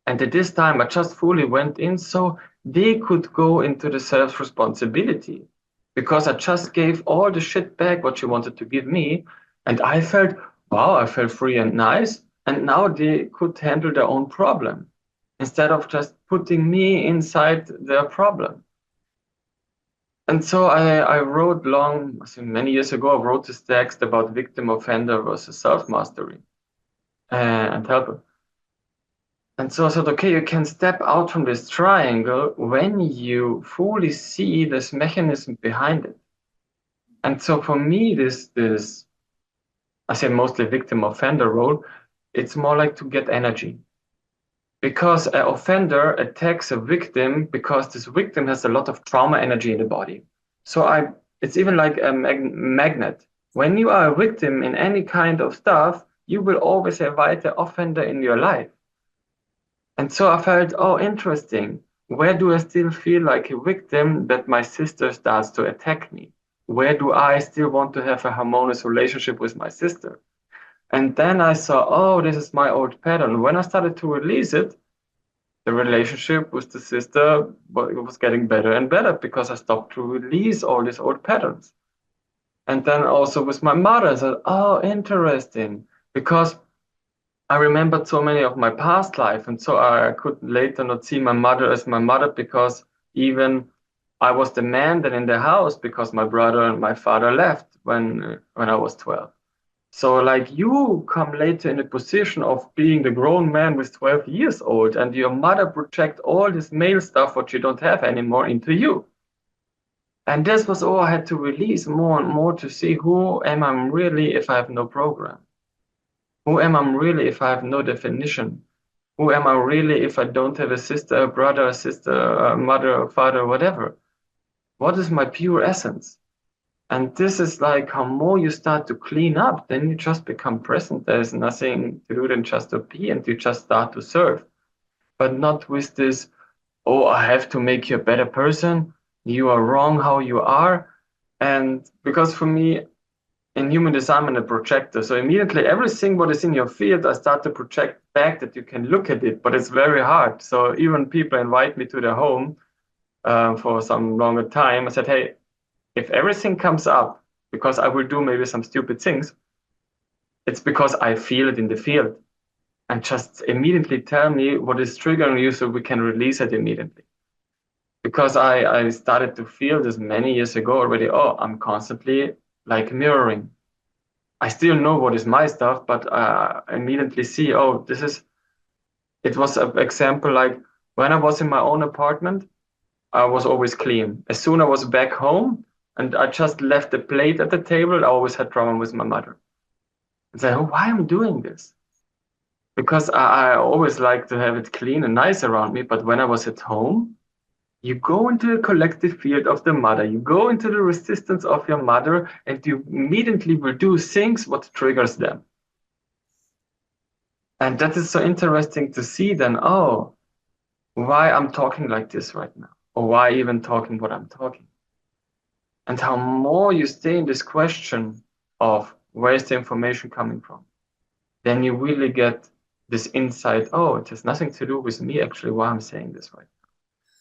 B: And at this time, I just fully went in so they could go into the self-responsibility. Because I just gave all the shit back what she wanted to give me. And I felt, wow, I felt free and nice. And now they could handle their own problem instead of just putting me inside their problem. And so I wrote long, I think many years ago, I wrote this text about victim offender versus self-mastery. and help her. And so I said, okay, you can step out from this triangle when you fully see this mechanism behind it. And so for me, this I say mostly victim offender role, it's more like to get energy. Because an offender attacks a victim because this victim has a lot of trauma energy in the body. So it's even like a magnet. When you are a victim in any kind of stuff, you will always invite the offender in your life. And so I felt, oh, interesting. Where do I still feel like a victim that my sister starts to attack me? Where do I still want to have a harmonious relationship with my sister? And then I saw, oh, this is my old pattern. When I started to release it, the relationship with the sister was getting better and better because I stopped to release all these old patterns. And then also with my mother, I said, oh, interesting. Because I remembered so many of my past life, and so I could later not see my mother as my mother because even I was the man then in the house because my brother and my father left when I was 12. So like you come later in a position of being the grown man with 12 years old, and your mother project all this male stuff what you don't have anymore into you. And this was all I had to release more and more to see who am I really if I have no program. Who am I really if I have no definition? Who am I really if I don't have a sister, a brother, a sister, a mother, a father, whatever? What is my pure essence? And this is like how more you start to clean up, then you just become present. There's nothing to do than just to be, and you just start to serve. But not with this, oh, I have to make you a better person. You are wrong how you are. And because for me, in human design, I'm a projector. So immediately everything what is in your field, I start to project back that you can look at it, but it's very hard. So even people invite me to their home for some longer time. I said, hey, if everything comes up, because I will do maybe some stupid things, it's because I feel it in the field. And just immediately tell me what is triggering you so we can release it immediately. Because I started to feel this many years ago already. Oh, I'm constantly like mirroring. I still know what is my stuff, but I immediately see, oh, it was an example like when I was in my own apartment, I was always clean. As soon as I was back home and I just left the plate at the table, I always had drama with my mother. And say, oh, why am I doing this? Because I always like to have it clean and nice around me. But when I was at home, you go into the collective field of the mother, you go into the resistance of your mother, and you immediately will do things what triggers them. And that is so interesting to see then, oh, why I'm talking like this right now, or why even talking what I'm talking. And how more you stay in this question of where is the information coming from, then you really get this insight, oh, it has nothing to do with me actually, why I'm saying this right now.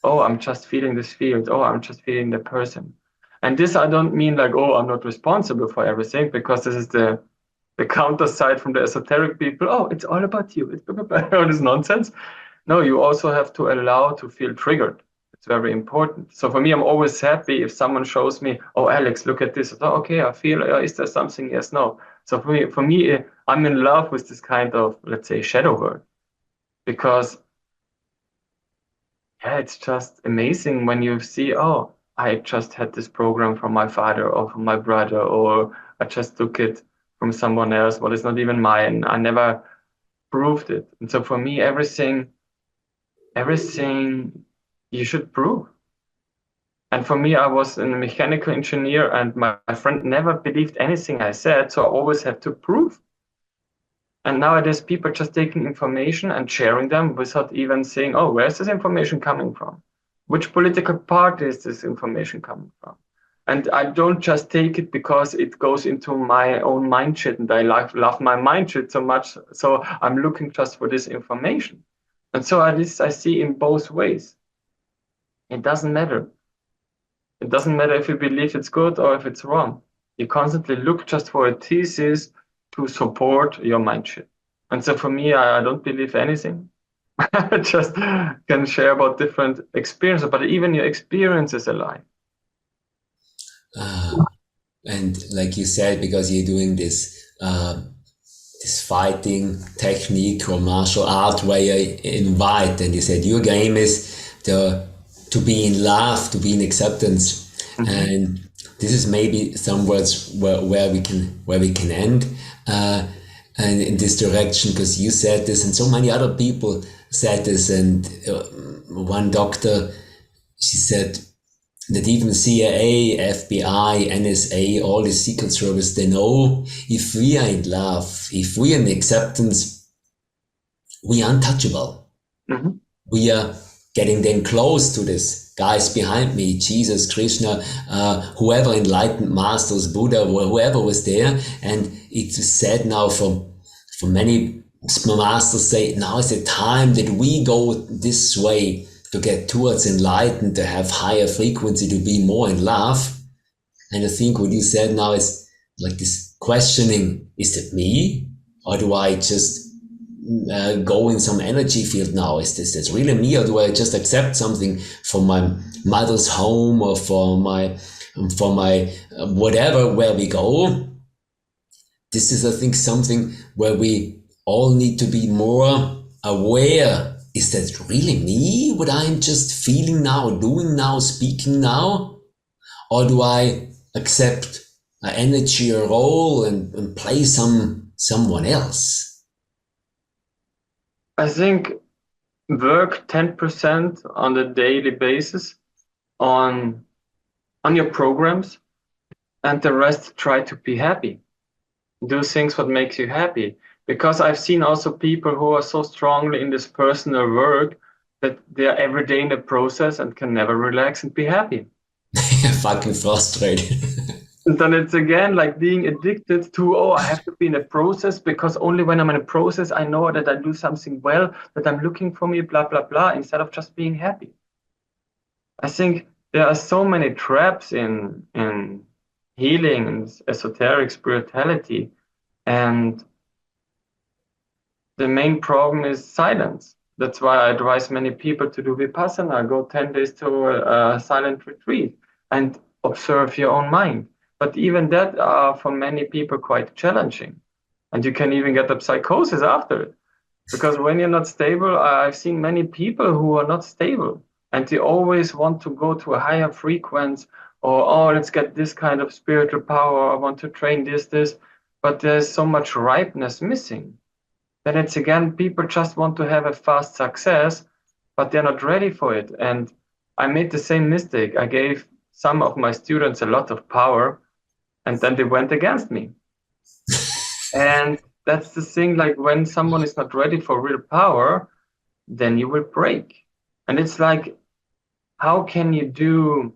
B: Oh, I'm just feeling this field. Oh, I'm just feeling the person. And this I don't mean like, oh, I'm not responsible for everything, because this is the counter side from the esoteric people. Oh, it's all about you. It's all this nonsense. No, you also have to allow to feel triggered. It's very important. So for me, I'm always happy if someone shows me, oh, Alex, look at this. Oh, okay, I feel, is there something? Yes, no. So for me, I'm in love with this kind of, let's say, shadow work, because yeah, it's just amazing when you see, oh, I just had this program from my father or from my brother, or I just took it from someone else, but it's not even mine. I never proved it. And so for me, everything you should prove. And for me, I was a mechanical engineer, and my friend never believed anything I said, so I always had to prove. And nowadays, people are just taking information and sharing them without even saying, oh, where's this information coming from? Which political party is this information coming from? And I don't just take it because it goes into my own mind shit, and I love my mind shit so much. So I'm looking just for this information. And so at least I see in both ways. It doesn't matter. It doesn't matter if you believe it's good or if it's wrong. You constantly look just for a thesis to support your mind shit. And so for me, I don't believe anything. I just can share about different experiences, but even your experience is a lie.
A: Ah, and like you said, because you're doing this this fighting technique or martial art where you invite, and he said your game is to be in love, to be in acceptance,
B: Mm-hmm.
A: and this is maybe some words where we can end, and in this direction, because you said this and so many other people said this, and one doctor, she said that even CIA, FBI, NSA, all the secret service, they know if we are in love, if we are in acceptance, we are untouchable.
B: Mm-hmm.
A: We are getting then close to this guys behind me, Jesus, Krishna, whoever enlightened masters, Buddha, whoever was there. And it's said now for many masters say now is the time that we go this way to get towards enlightened, to have higher frequency, to be more in love. And I think what you said now is like this questioning, is it me? Or do I just go in some energy field now? Is this really me, or do I just accept something from my mother's home or for my whatever where we go? This is, I think, something where we all need to be more aware. Is that really me? What I'm just feeling now, doing now, speaking now? Or do I accept an energy, a role, and play someone else?
B: I think work 10% on a daily basis on your programs, and the rest try to be happy. Do things what makes you happy. Because I've seen also people who are so strongly in this personal work that they are every day in the process and can never relax and be happy.
A: Fucking frustrated.
B: And then it's again like being addicted to, oh, I have to be in a process because only when I'm in a process, I know that I do something well, that I'm looking for me, blah, blah, blah, instead of just being happy. I think there are so many traps in healing and esoteric spirituality. And the main problem is silence. That's why I advise many people to do Vipassana, go 10 days to a silent retreat and observe your own mind. But even that are for many people quite challenging. And you can even get a psychosis after it. Because when you're not stable, I've seen many people who are not stable and they always want to go to a higher frequency, or, oh, let's get this kind of spiritual power. I want to train this. But there's so much ripeness missing. Then it's again, people just want to have a fast success, but they're not ready for it. And I made the same mistake. I gave some of my students a lot of power, and then they went against me. And that's the thing, like when someone is not ready for real power, then you will break. And it's like, how can you do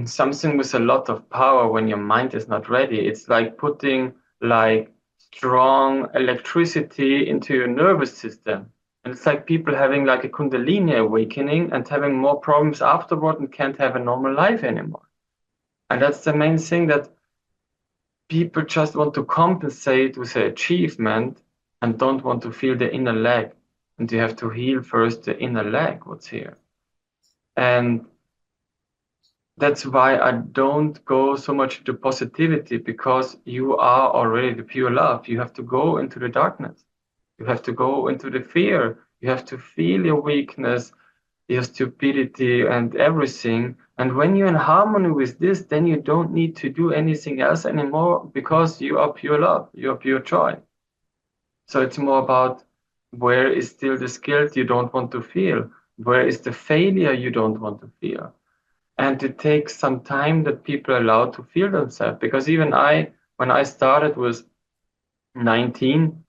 B: something with a lot of power when your mind is not ready? It's like putting like strong electricity into your nervous system. And it's like people having like a Kundalini awakening and having more problems afterward and can't have a normal life anymore. And that's the main thing, that people just want to compensate with an achievement and don't want to feel the inner lag. And you have to heal first the inner lag, what's here. And that's why I don't go so much into positivity, because you are already the pure love. You have to go into the darkness. You have to go into the fear. You have to feel your weakness, your stupidity, and everything. And when you're in harmony with this, then you don't need to do anything else anymore, because you are pure love. You are pure joy. So it's more about, where is still the guilt you don't want to feel? Where is the failure you don't want to feel? And it takes some time that people are allowed to feel themselves. Because even when I started, was 19,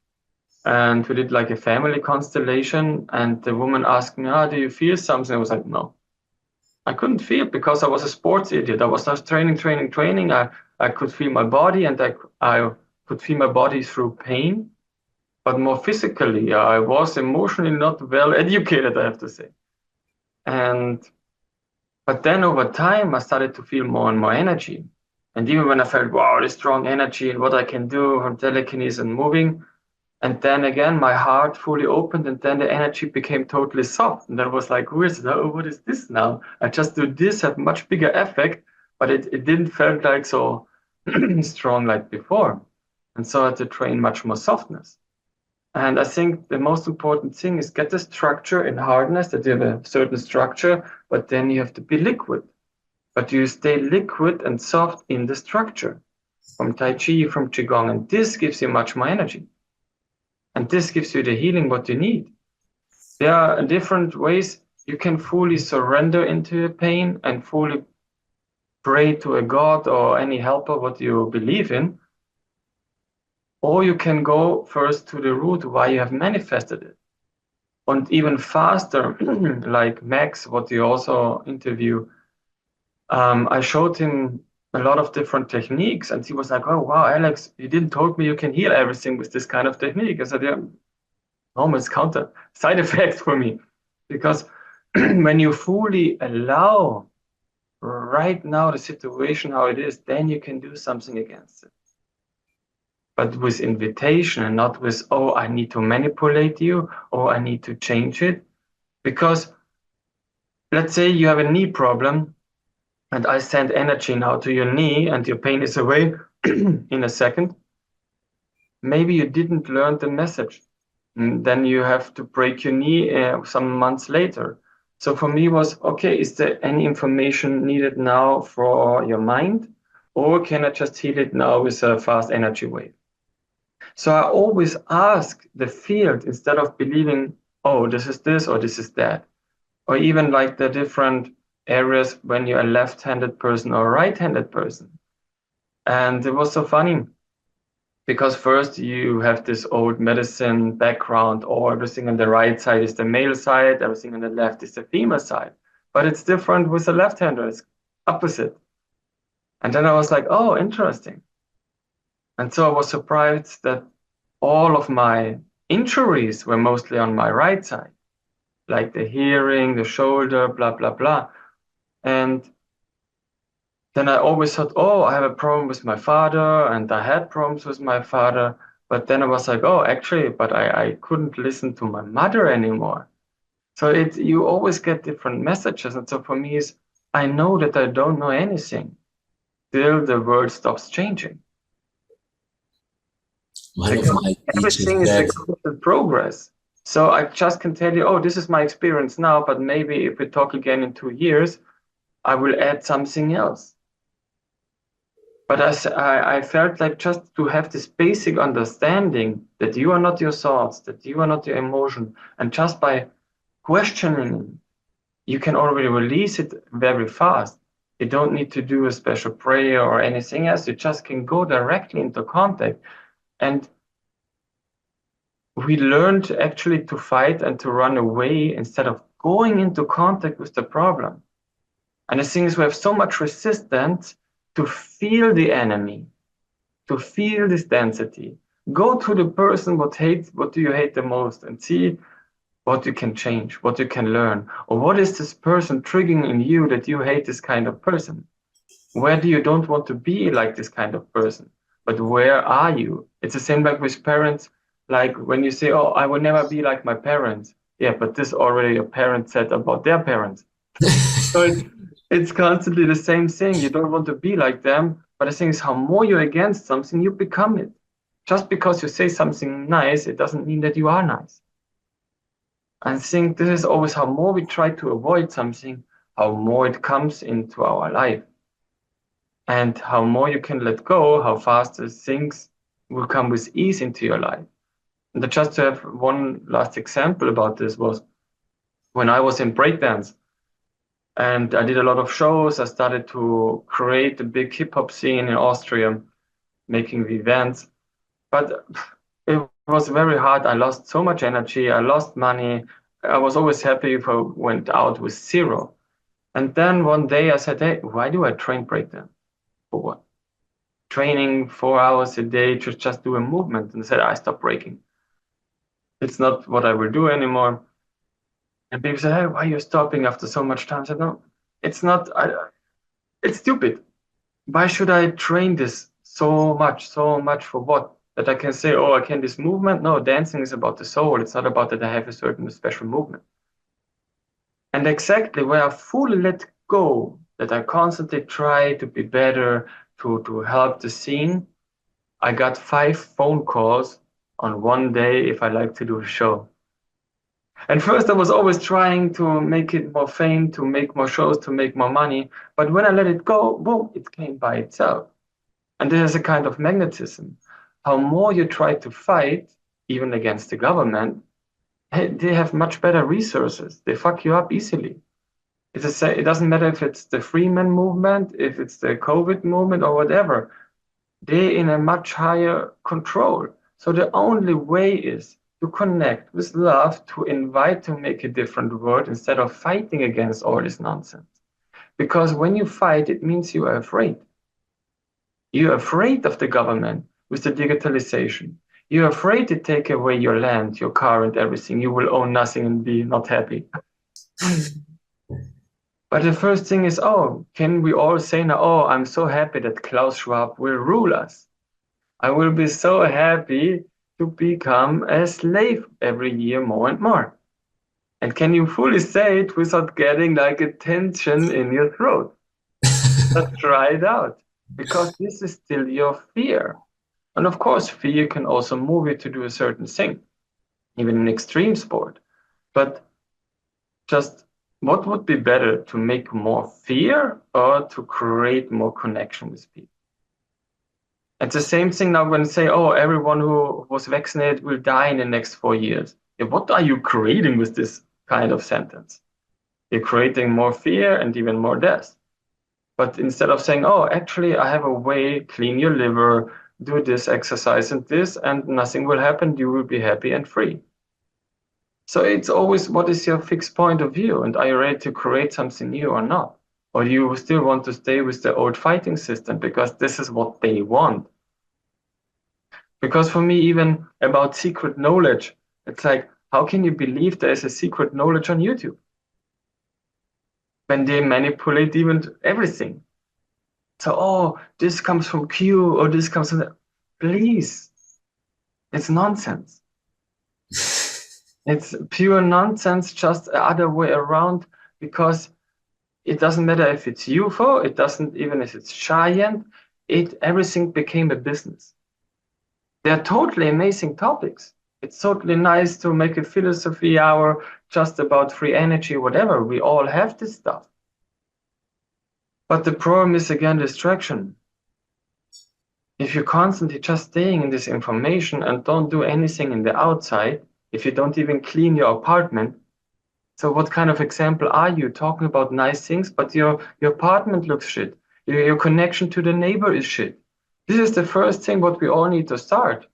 B: and we did like a family constellation, and the woman asked me, do you feel something? I was like, no, I couldn't feel, because I was a sports idiot. I was just training. I could feel my body, and I could feel my body through pain, but more physically, I was emotionally not well educated, I have to say. But then over time, I started to feel more and more energy. And even when I felt, wow, this strong energy and what I can do from telekinesis and moving, and then again, my heart fully opened, and then the energy became totally soft. And that was like weird. Oh, what is this now? I just do this, have much bigger effect, but it didn't felt like so strong like before. And so I had to train much more softness. And I think the most important thing is get the structure and hardness, that you have a certain structure, but then you have to be liquid. But you stay liquid and soft in the structure from Tai Chi, from Qigong. And this gives you much more energy. And this gives you the healing what you need. There are different ways you can fully surrender into your pain and fully pray to a God or any helper what you believe in. Or you can go first to the root why you have manifested it. And even faster, like Max, what you also interview, I showed him a lot of different techniques, and he was like, "Oh wow, Alex, you didn't told me you can heal everything with this kind of technique." I said, "Yeah, almost counter side effects for me, because when you fully allow right now the situation how it is, then you can do something against it. But with invitation and not with, oh, I need to manipulate you or I need to change it. Because let's say you have a knee problem and I send energy now to your knee and your pain is away in a second. Maybe you didn't learn the message. And then you have to break your knee some months later. So for me was, okay, is there any information needed now for your mind? Or can I just heal it now with a fast energy wave? So I always ask the field instead of believing, oh, this is this or this is that. Or even like the different areas when you're a left-handed person or a right-handed person. And it was so funny because first you have this old medicine background, or everything on the right side is the male side, everything on the left is the female side. But it's different with the left-hander, it's opposite. And then I was like, oh, interesting. And so I was surprised that all of my injuries were mostly on my right side, like the hearing, the shoulder, blah, blah, blah. And then I always thought, oh, I have a problem with my father, and I had problems with my father. But then I was like, oh, actually, but I couldn't listen to my mother anymore. So you always get different messages. And so for me is I know that I don't know anything till the world stops changing.
A: One of
B: Because
A: my teachers
B: everything is a
A: said,
B: constant progress. So I just can tell you, oh, this is my experience now, but maybe if we talk again in 2 years, I will add something else. But I felt like just to have this basic understanding that you are not your thoughts, that you are not your emotion, and just by questioning, you can already release it very fast. You don't need to do a special prayer or anything else. You just can go directly into contact. And we learned actually to fight and to run away instead of going into contact with the problem. And the thing is, we have so much resistance to feel the enemy, to feel this density. Go to the person what do you hate the most, and see what you can change, what you can learn, or what is this person triggering in you that you hate this kind of person? Where do you don't want to be like this kind of person? But where are you? It's the same like with parents. Like when you say, oh, I will never be like my parents. Yeah, but this already your parents said about their parents. So it's constantly the same thing. You don't want to be like them. But the thing is, how more you're against something, you become it. Just because you say something nice, it doesn't mean that you are nice. I think this is always how more we try to avoid something, how more it comes into our life. And how more you can let go, how faster things will come with ease into your life. And just to have one last example about this was when I was in breakdance and I did a lot of shows. I started to create a big hip hop scene in Austria, making the events. But it was very hard. I lost so much energy. I lost money. I was always happy if I went out with zero. And then one day I said, hey, why do I train breakdance? For what? Training 4 hours a day to just do a movement. And I said, I stopped breaking. It's not what I will do anymore. And people said, hey, why are you stopping after so much time? I said, no, it's not, it's stupid. Why should I train this so much for what? That I can say, oh, I can this movement? No, dancing is about the soul. It's not about that I have a certain special movement. And exactly where I fully let go, that I constantly try to be better, to help the scene, I got 5 phone calls on one day if I like to do a show. And first, I was always trying to make it more fame, to make more shows, to make more money. But when I let it go, boom, it came by itself. And this is a kind of magnetism. How more you try to fight, even against the government, they have much better resources. They fuck you up easily. It doesn't matter if it's the Freeman movement, if it's the COVID movement, or whatever. They're in a much higher control. So the only way is to connect with love, to invite to make a different world instead of fighting against all this nonsense. Because when you fight, it means you are afraid. You're afraid of the government with the digitalization. You're afraid to take away your land, your car, and everything. You will own nothing and be not happy. But the first thing is, oh, can we all say now, oh, I'm so happy that Klaus Schwab will rule us. I will be so happy to become a slave every year more and more. And can you fully say it without getting like a tension in your throat? Just try it out, because this is still your fear. And of course, fear can also move you to do a certain thing, even in extreme sport. But just what would be better, to make more fear or to create more connection with people? It's the same thing now when say, oh, everyone who was vaccinated will die in the next 4 years. Yeah, what are you creating with this kind of sentence? You're creating more fear and even more death. But instead of saying, oh, actually, I have a way, clean your liver, do this exercise and this, and nothing will happen, you will be happy and free. So it's always, what is your fixed point of view? And are you ready to create something new or not? Or do you still want to stay with the old fighting system because this is what they want? Because for me, even about secret knowledge, it's like, how can you believe there is a secret knowledge on YouTube when they manipulate even everything? So, oh, this comes from Q or this comes from that. Please, it's nonsense. It's pure nonsense, just the other way around, because it doesn't matter if it's UFO, it doesn't even if it's giant, everything became a business. They're totally amazing topics. It's totally nice to make a philosophy hour just about free energy, whatever. We all have this stuff. But the problem is, again, distraction. If you're constantly just staying in this information and don't do anything in the outside, if you don't even clean your apartment, so what kind of example are you talking about nice things, but your apartment looks shit. Your connection to the neighbor is shit. This is the first thing what we all need to start.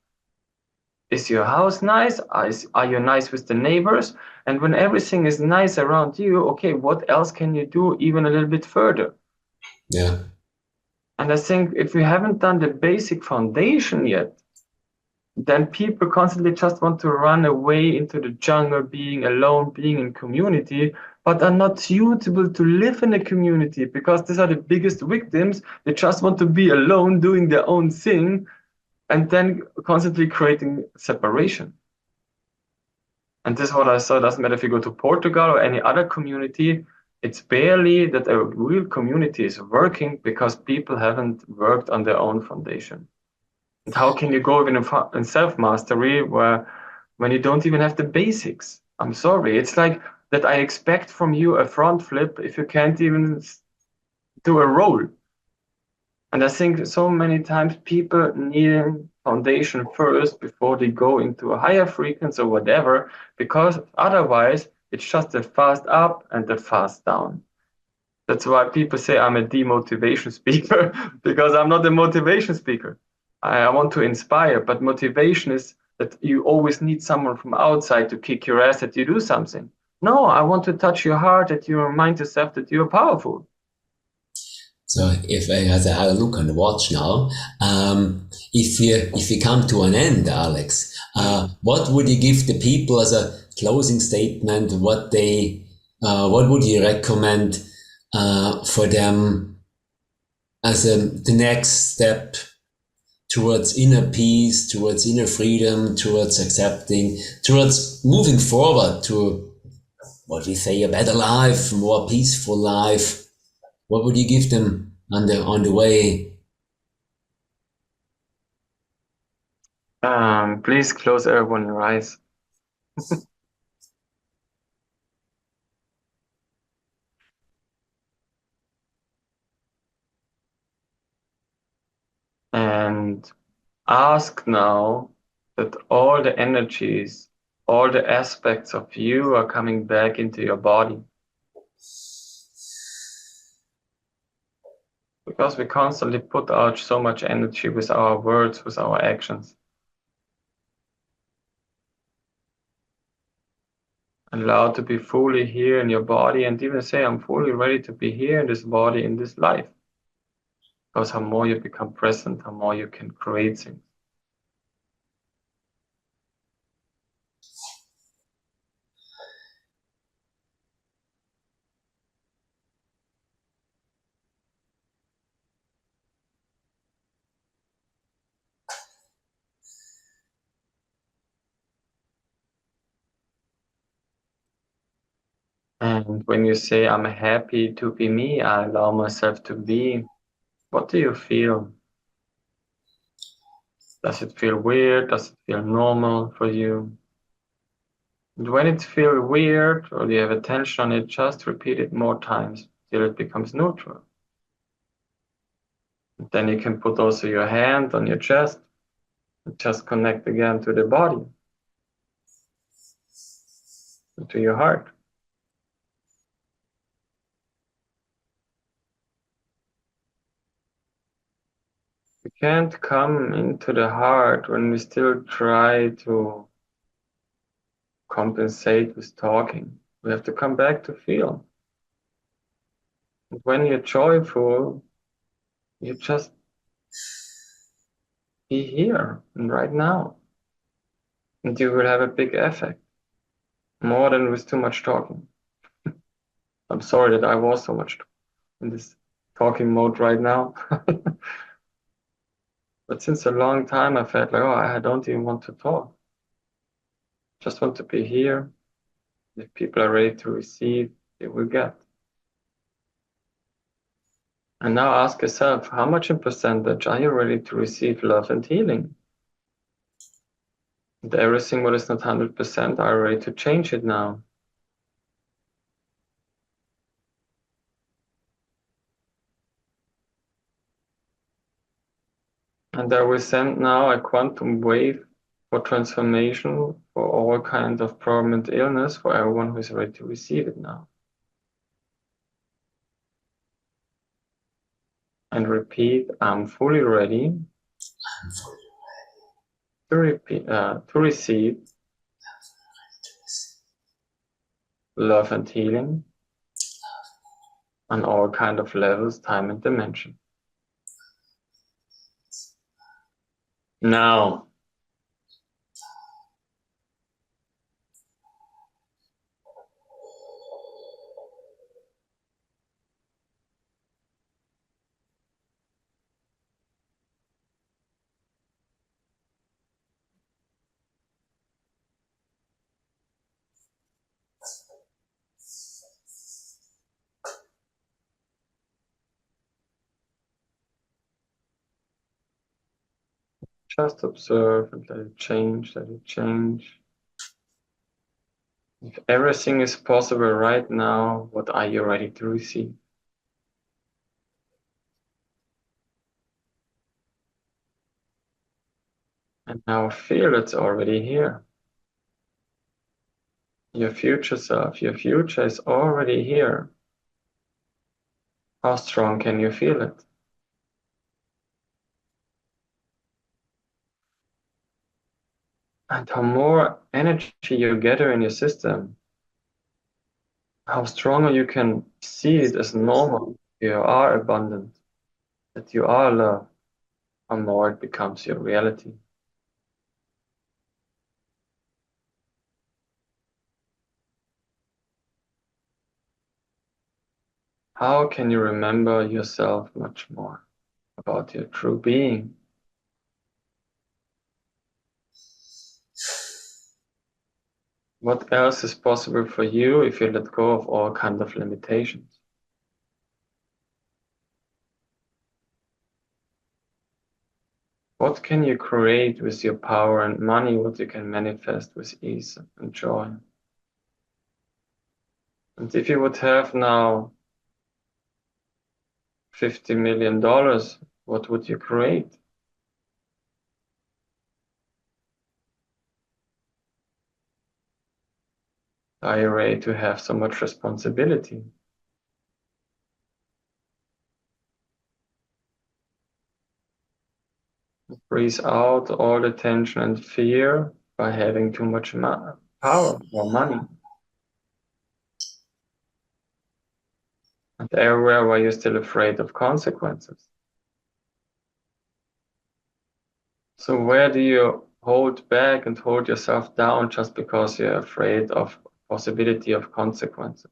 B: Is your house nice? Are you nice with the neighbors? And when everything is nice around you, okay, what else can you do even a little bit further?
A: Yeah.
B: And I think if we haven't done the basic foundation yet, then people constantly just want to run away into the jungle, being alone, being in community, but are not suitable to live in a community, because these are the biggest victims. They just want to be alone, doing their own thing, and then constantly creating separation. And this is what I saw. It doesn't matter if you go to Portugal or any other community, it's barely that a real community is working because people haven't worked on their own foundation. And how can you go even in self-mastery when you don't even have the basics? I'm sorry. It's like that I expect from you a front flip if you can't even do a roll. And I think so many times people need foundation first before they go into a higher frequency or whatever, because otherwise it's just a fast up and a fast down. That's why people say I'm a demotivation speaker, because I'm not a motivation speaker. I want to inspire, but motivation is that you always need someone from outside to kick your ass that you do something. No, I want to touch your heart, that you remind yourself that you're powerful.
A: So if I had a look on the watch now, if we come to an end, Alex, what would you give the people as a closing statement? What would you recommend for them as the next step towards inner peace, towards inner freedom, towards accepting, towards moving forward to what we say, a better life, more peaceful life? What would you give them on the way?
B: Please close everyone your eyes. And ask now that all the energies, all the aspects of you are coming back into your body. Because we constantly put out so much energy with our words, with our actions. Allow to be fully here in your body and even say, I'm fully ready to be here in this body, in this life. Because how more you become present, how more you can create things. And when you say, I'm happy to be me, I allow myself to be, what do you feel? Does it feel weird? Does it feel normal for you? And when it feels weird or you have a tension on it, just repeat it more times till it becomes neutral. And then you can put also your hand on your chest and just connect again to the body, and to your heart. We can't come into the heart when we still try to compensate with talking. We have to come back to feel. And when you're joyful, you just be here and right now. And you will have a big effect, more than with too much talking. I'm sorry that I was so much in this talking mode right now. But since a long time, I felt like, oh, I don't even want to talk. Just want to be here. If people are ready to receive, they will get. And now ask yourself, how much in percentage are you ready to receive love and healing? And everything what is not 100% are ready to change it now. And I will send now a quantum wave for transformation for all kinds of problem and illness for everyone who is ready to receive it now. And repeat, I'm fully ready to receive love and healing on all kind of levels, time and dimension. Now, just observe and let it change, let it change. If everything is possible right now, what are you ready to receive? And now feel it's already here. Your future self, your future is already here. How strong can you feel it? And how more energy you gather in your system, how stronger you can see it as normal. You are abundant, that you are love, how more it becomes your reality. How can you remember yourself much more about your true being? What else is possible for you if you let go of all kinds of limitations? What can you create with your power and money, what you can manifest with ease and joy? And if you would have now $50 million, what would you create? Are you ready to have so much responsibility? Freeze out all the tension and fear by having too much power or money. And everywhere where you're still afraid of consequences. So where do you hold back and hold yourself down just because you're afraid of possibility of consequences?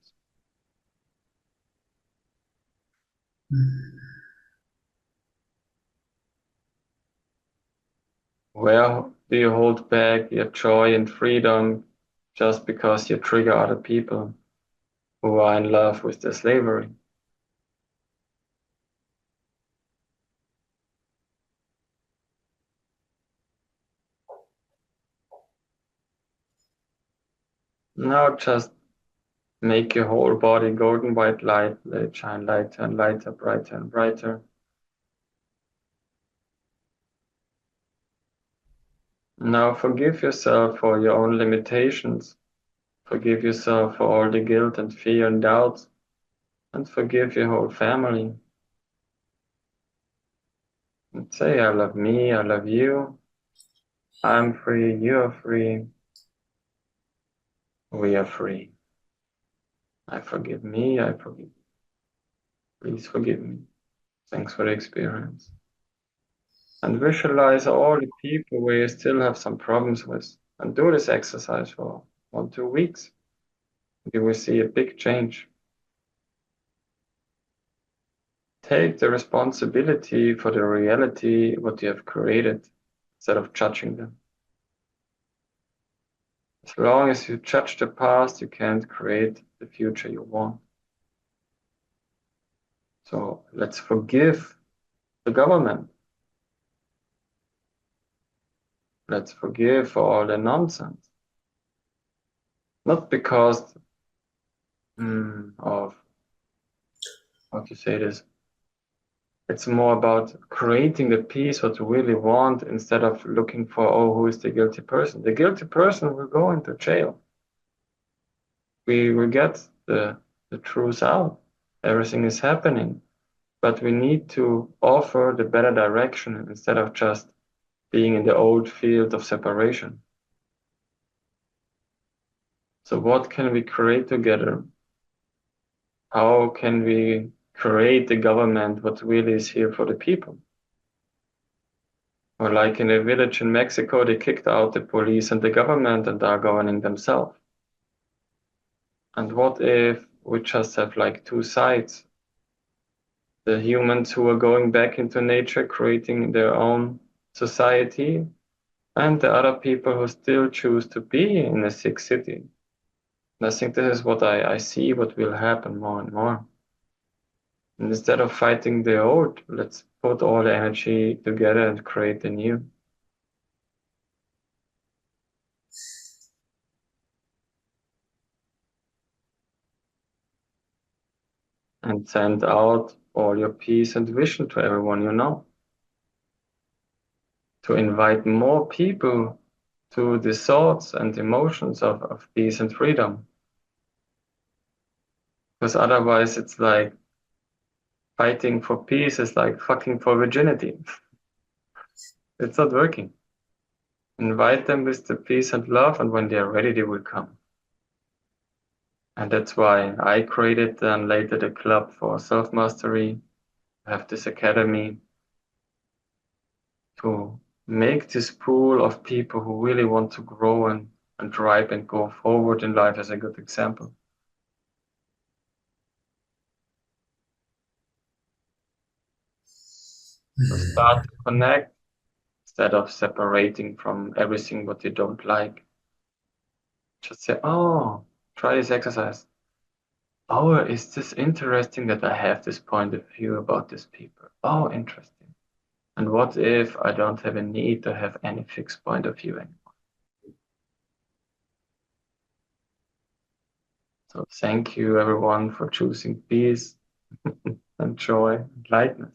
B: Where do you hold back your joy and freedom just because you trigger other people who are in love with their slavery? Now just make your whole body golden white light, let it shine lighter and lighter, brighter and brighter. Now forgive yourself for your own limitations. Forgive yourself for all the guilt and fear and doubts, and forgive your whole family. And say, I love me, I love you, I'm free, you're free, we are free. I forgive me, I forgive you. Please forgive me. Thanks for the experience. And visualize all the people where you still have some problems with, and do this exercise for 1-2 weeks. You will see a big change. Take the responsibility for the reality, what you have created, instead of judging them. As long as you judge the past, you can't create the future you want. So let's forgive the government. Let's forgive for all the nonsense. Not because of, how to say this, it's more about creating the peace what you really want instead of looking for, oh, who is the guilty person? The guilty person will go into jail. We will get the truth out. Everything is happening. But we need to offer the better direction instead of just being in the old field of separation. So what can we create together? How can we create the government what really is here for the people? Or like in a village in Mexico, they kicked out the police and the government and are governing themselves. And what if we just have like two sides? The humans who are going back into nature, creating their own society, and the other people who still choose to be in a sick city. And I think this is what I see what will happen more and more. And instead of fighting the old, let's put all the energy together and create the new. And send out all your peace and vision to everyone you know. To invite more people to the thoughts and emotions of peace and freedom. Because otherwise it's like fighting for peace is like fucking for virginity. It's not working. Invite them with the peace and love, and when they are ready, they will come. And that's why I created then later the club for self-mastery. I have this academy to make this pool of people who really want to grow and drive and go forward in life as a good example. So start to connect instead of separating from everything what you don't like. Just say, oh, try this exercise. Oh, is this interesting that I have this point of view about these people? Oh, interesting. And what if I don't have a need to have any fixed point of view anymore? So thank you everyone for choosing peace and joy and lightness.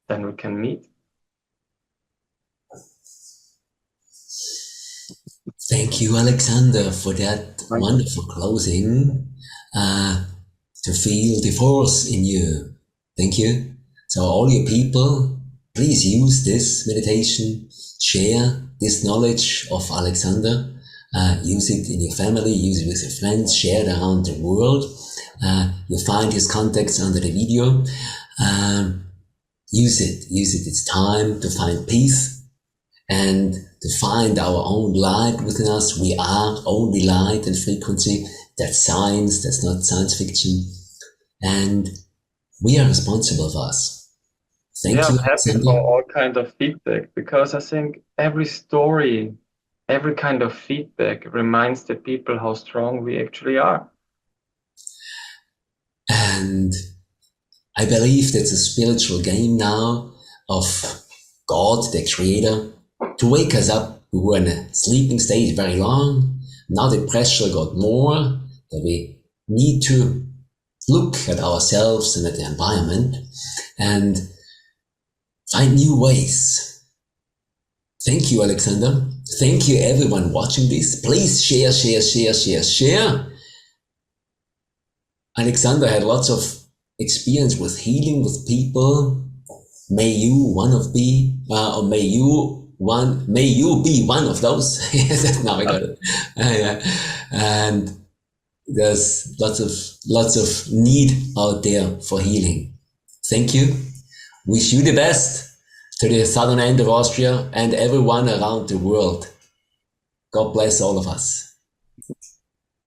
B: Then we can meet.
A: Thank you, Alexander, for that wonderful closing. To feel the force in you. Thank you. So all you people, please use this meditation, share this knowledge of Alexander, use it in your family, use it with your friends, share it around the world. You'll find his contacts under the video. Use it. It's time to find peace and to find our own light within us. We are only light and frequency. That's science, that's not science fiction. And we are responsible for us. Thank you,
B: I'm happy
A: Alexander.
B: for all kind of feedback, because I think every story, every kind of feedback reminds the people how strong we actually are.
A: And I believe that's a spiritual game now of God, the Creator, to wake us up. We were in a sleeping state very long. Now the pressure got more, that we need to look at ourselves and at the environment and find new ways. Thank you, Alexander. Thank you, everyone watching this. Please share. Alexander had lots of experience with healing with people. May you be one of those. Now I got it. Yeah. And there's lots of need out there for healing. Thank you. Wish you the best to the southern end of Austria and everyone around the world. God bless all of us.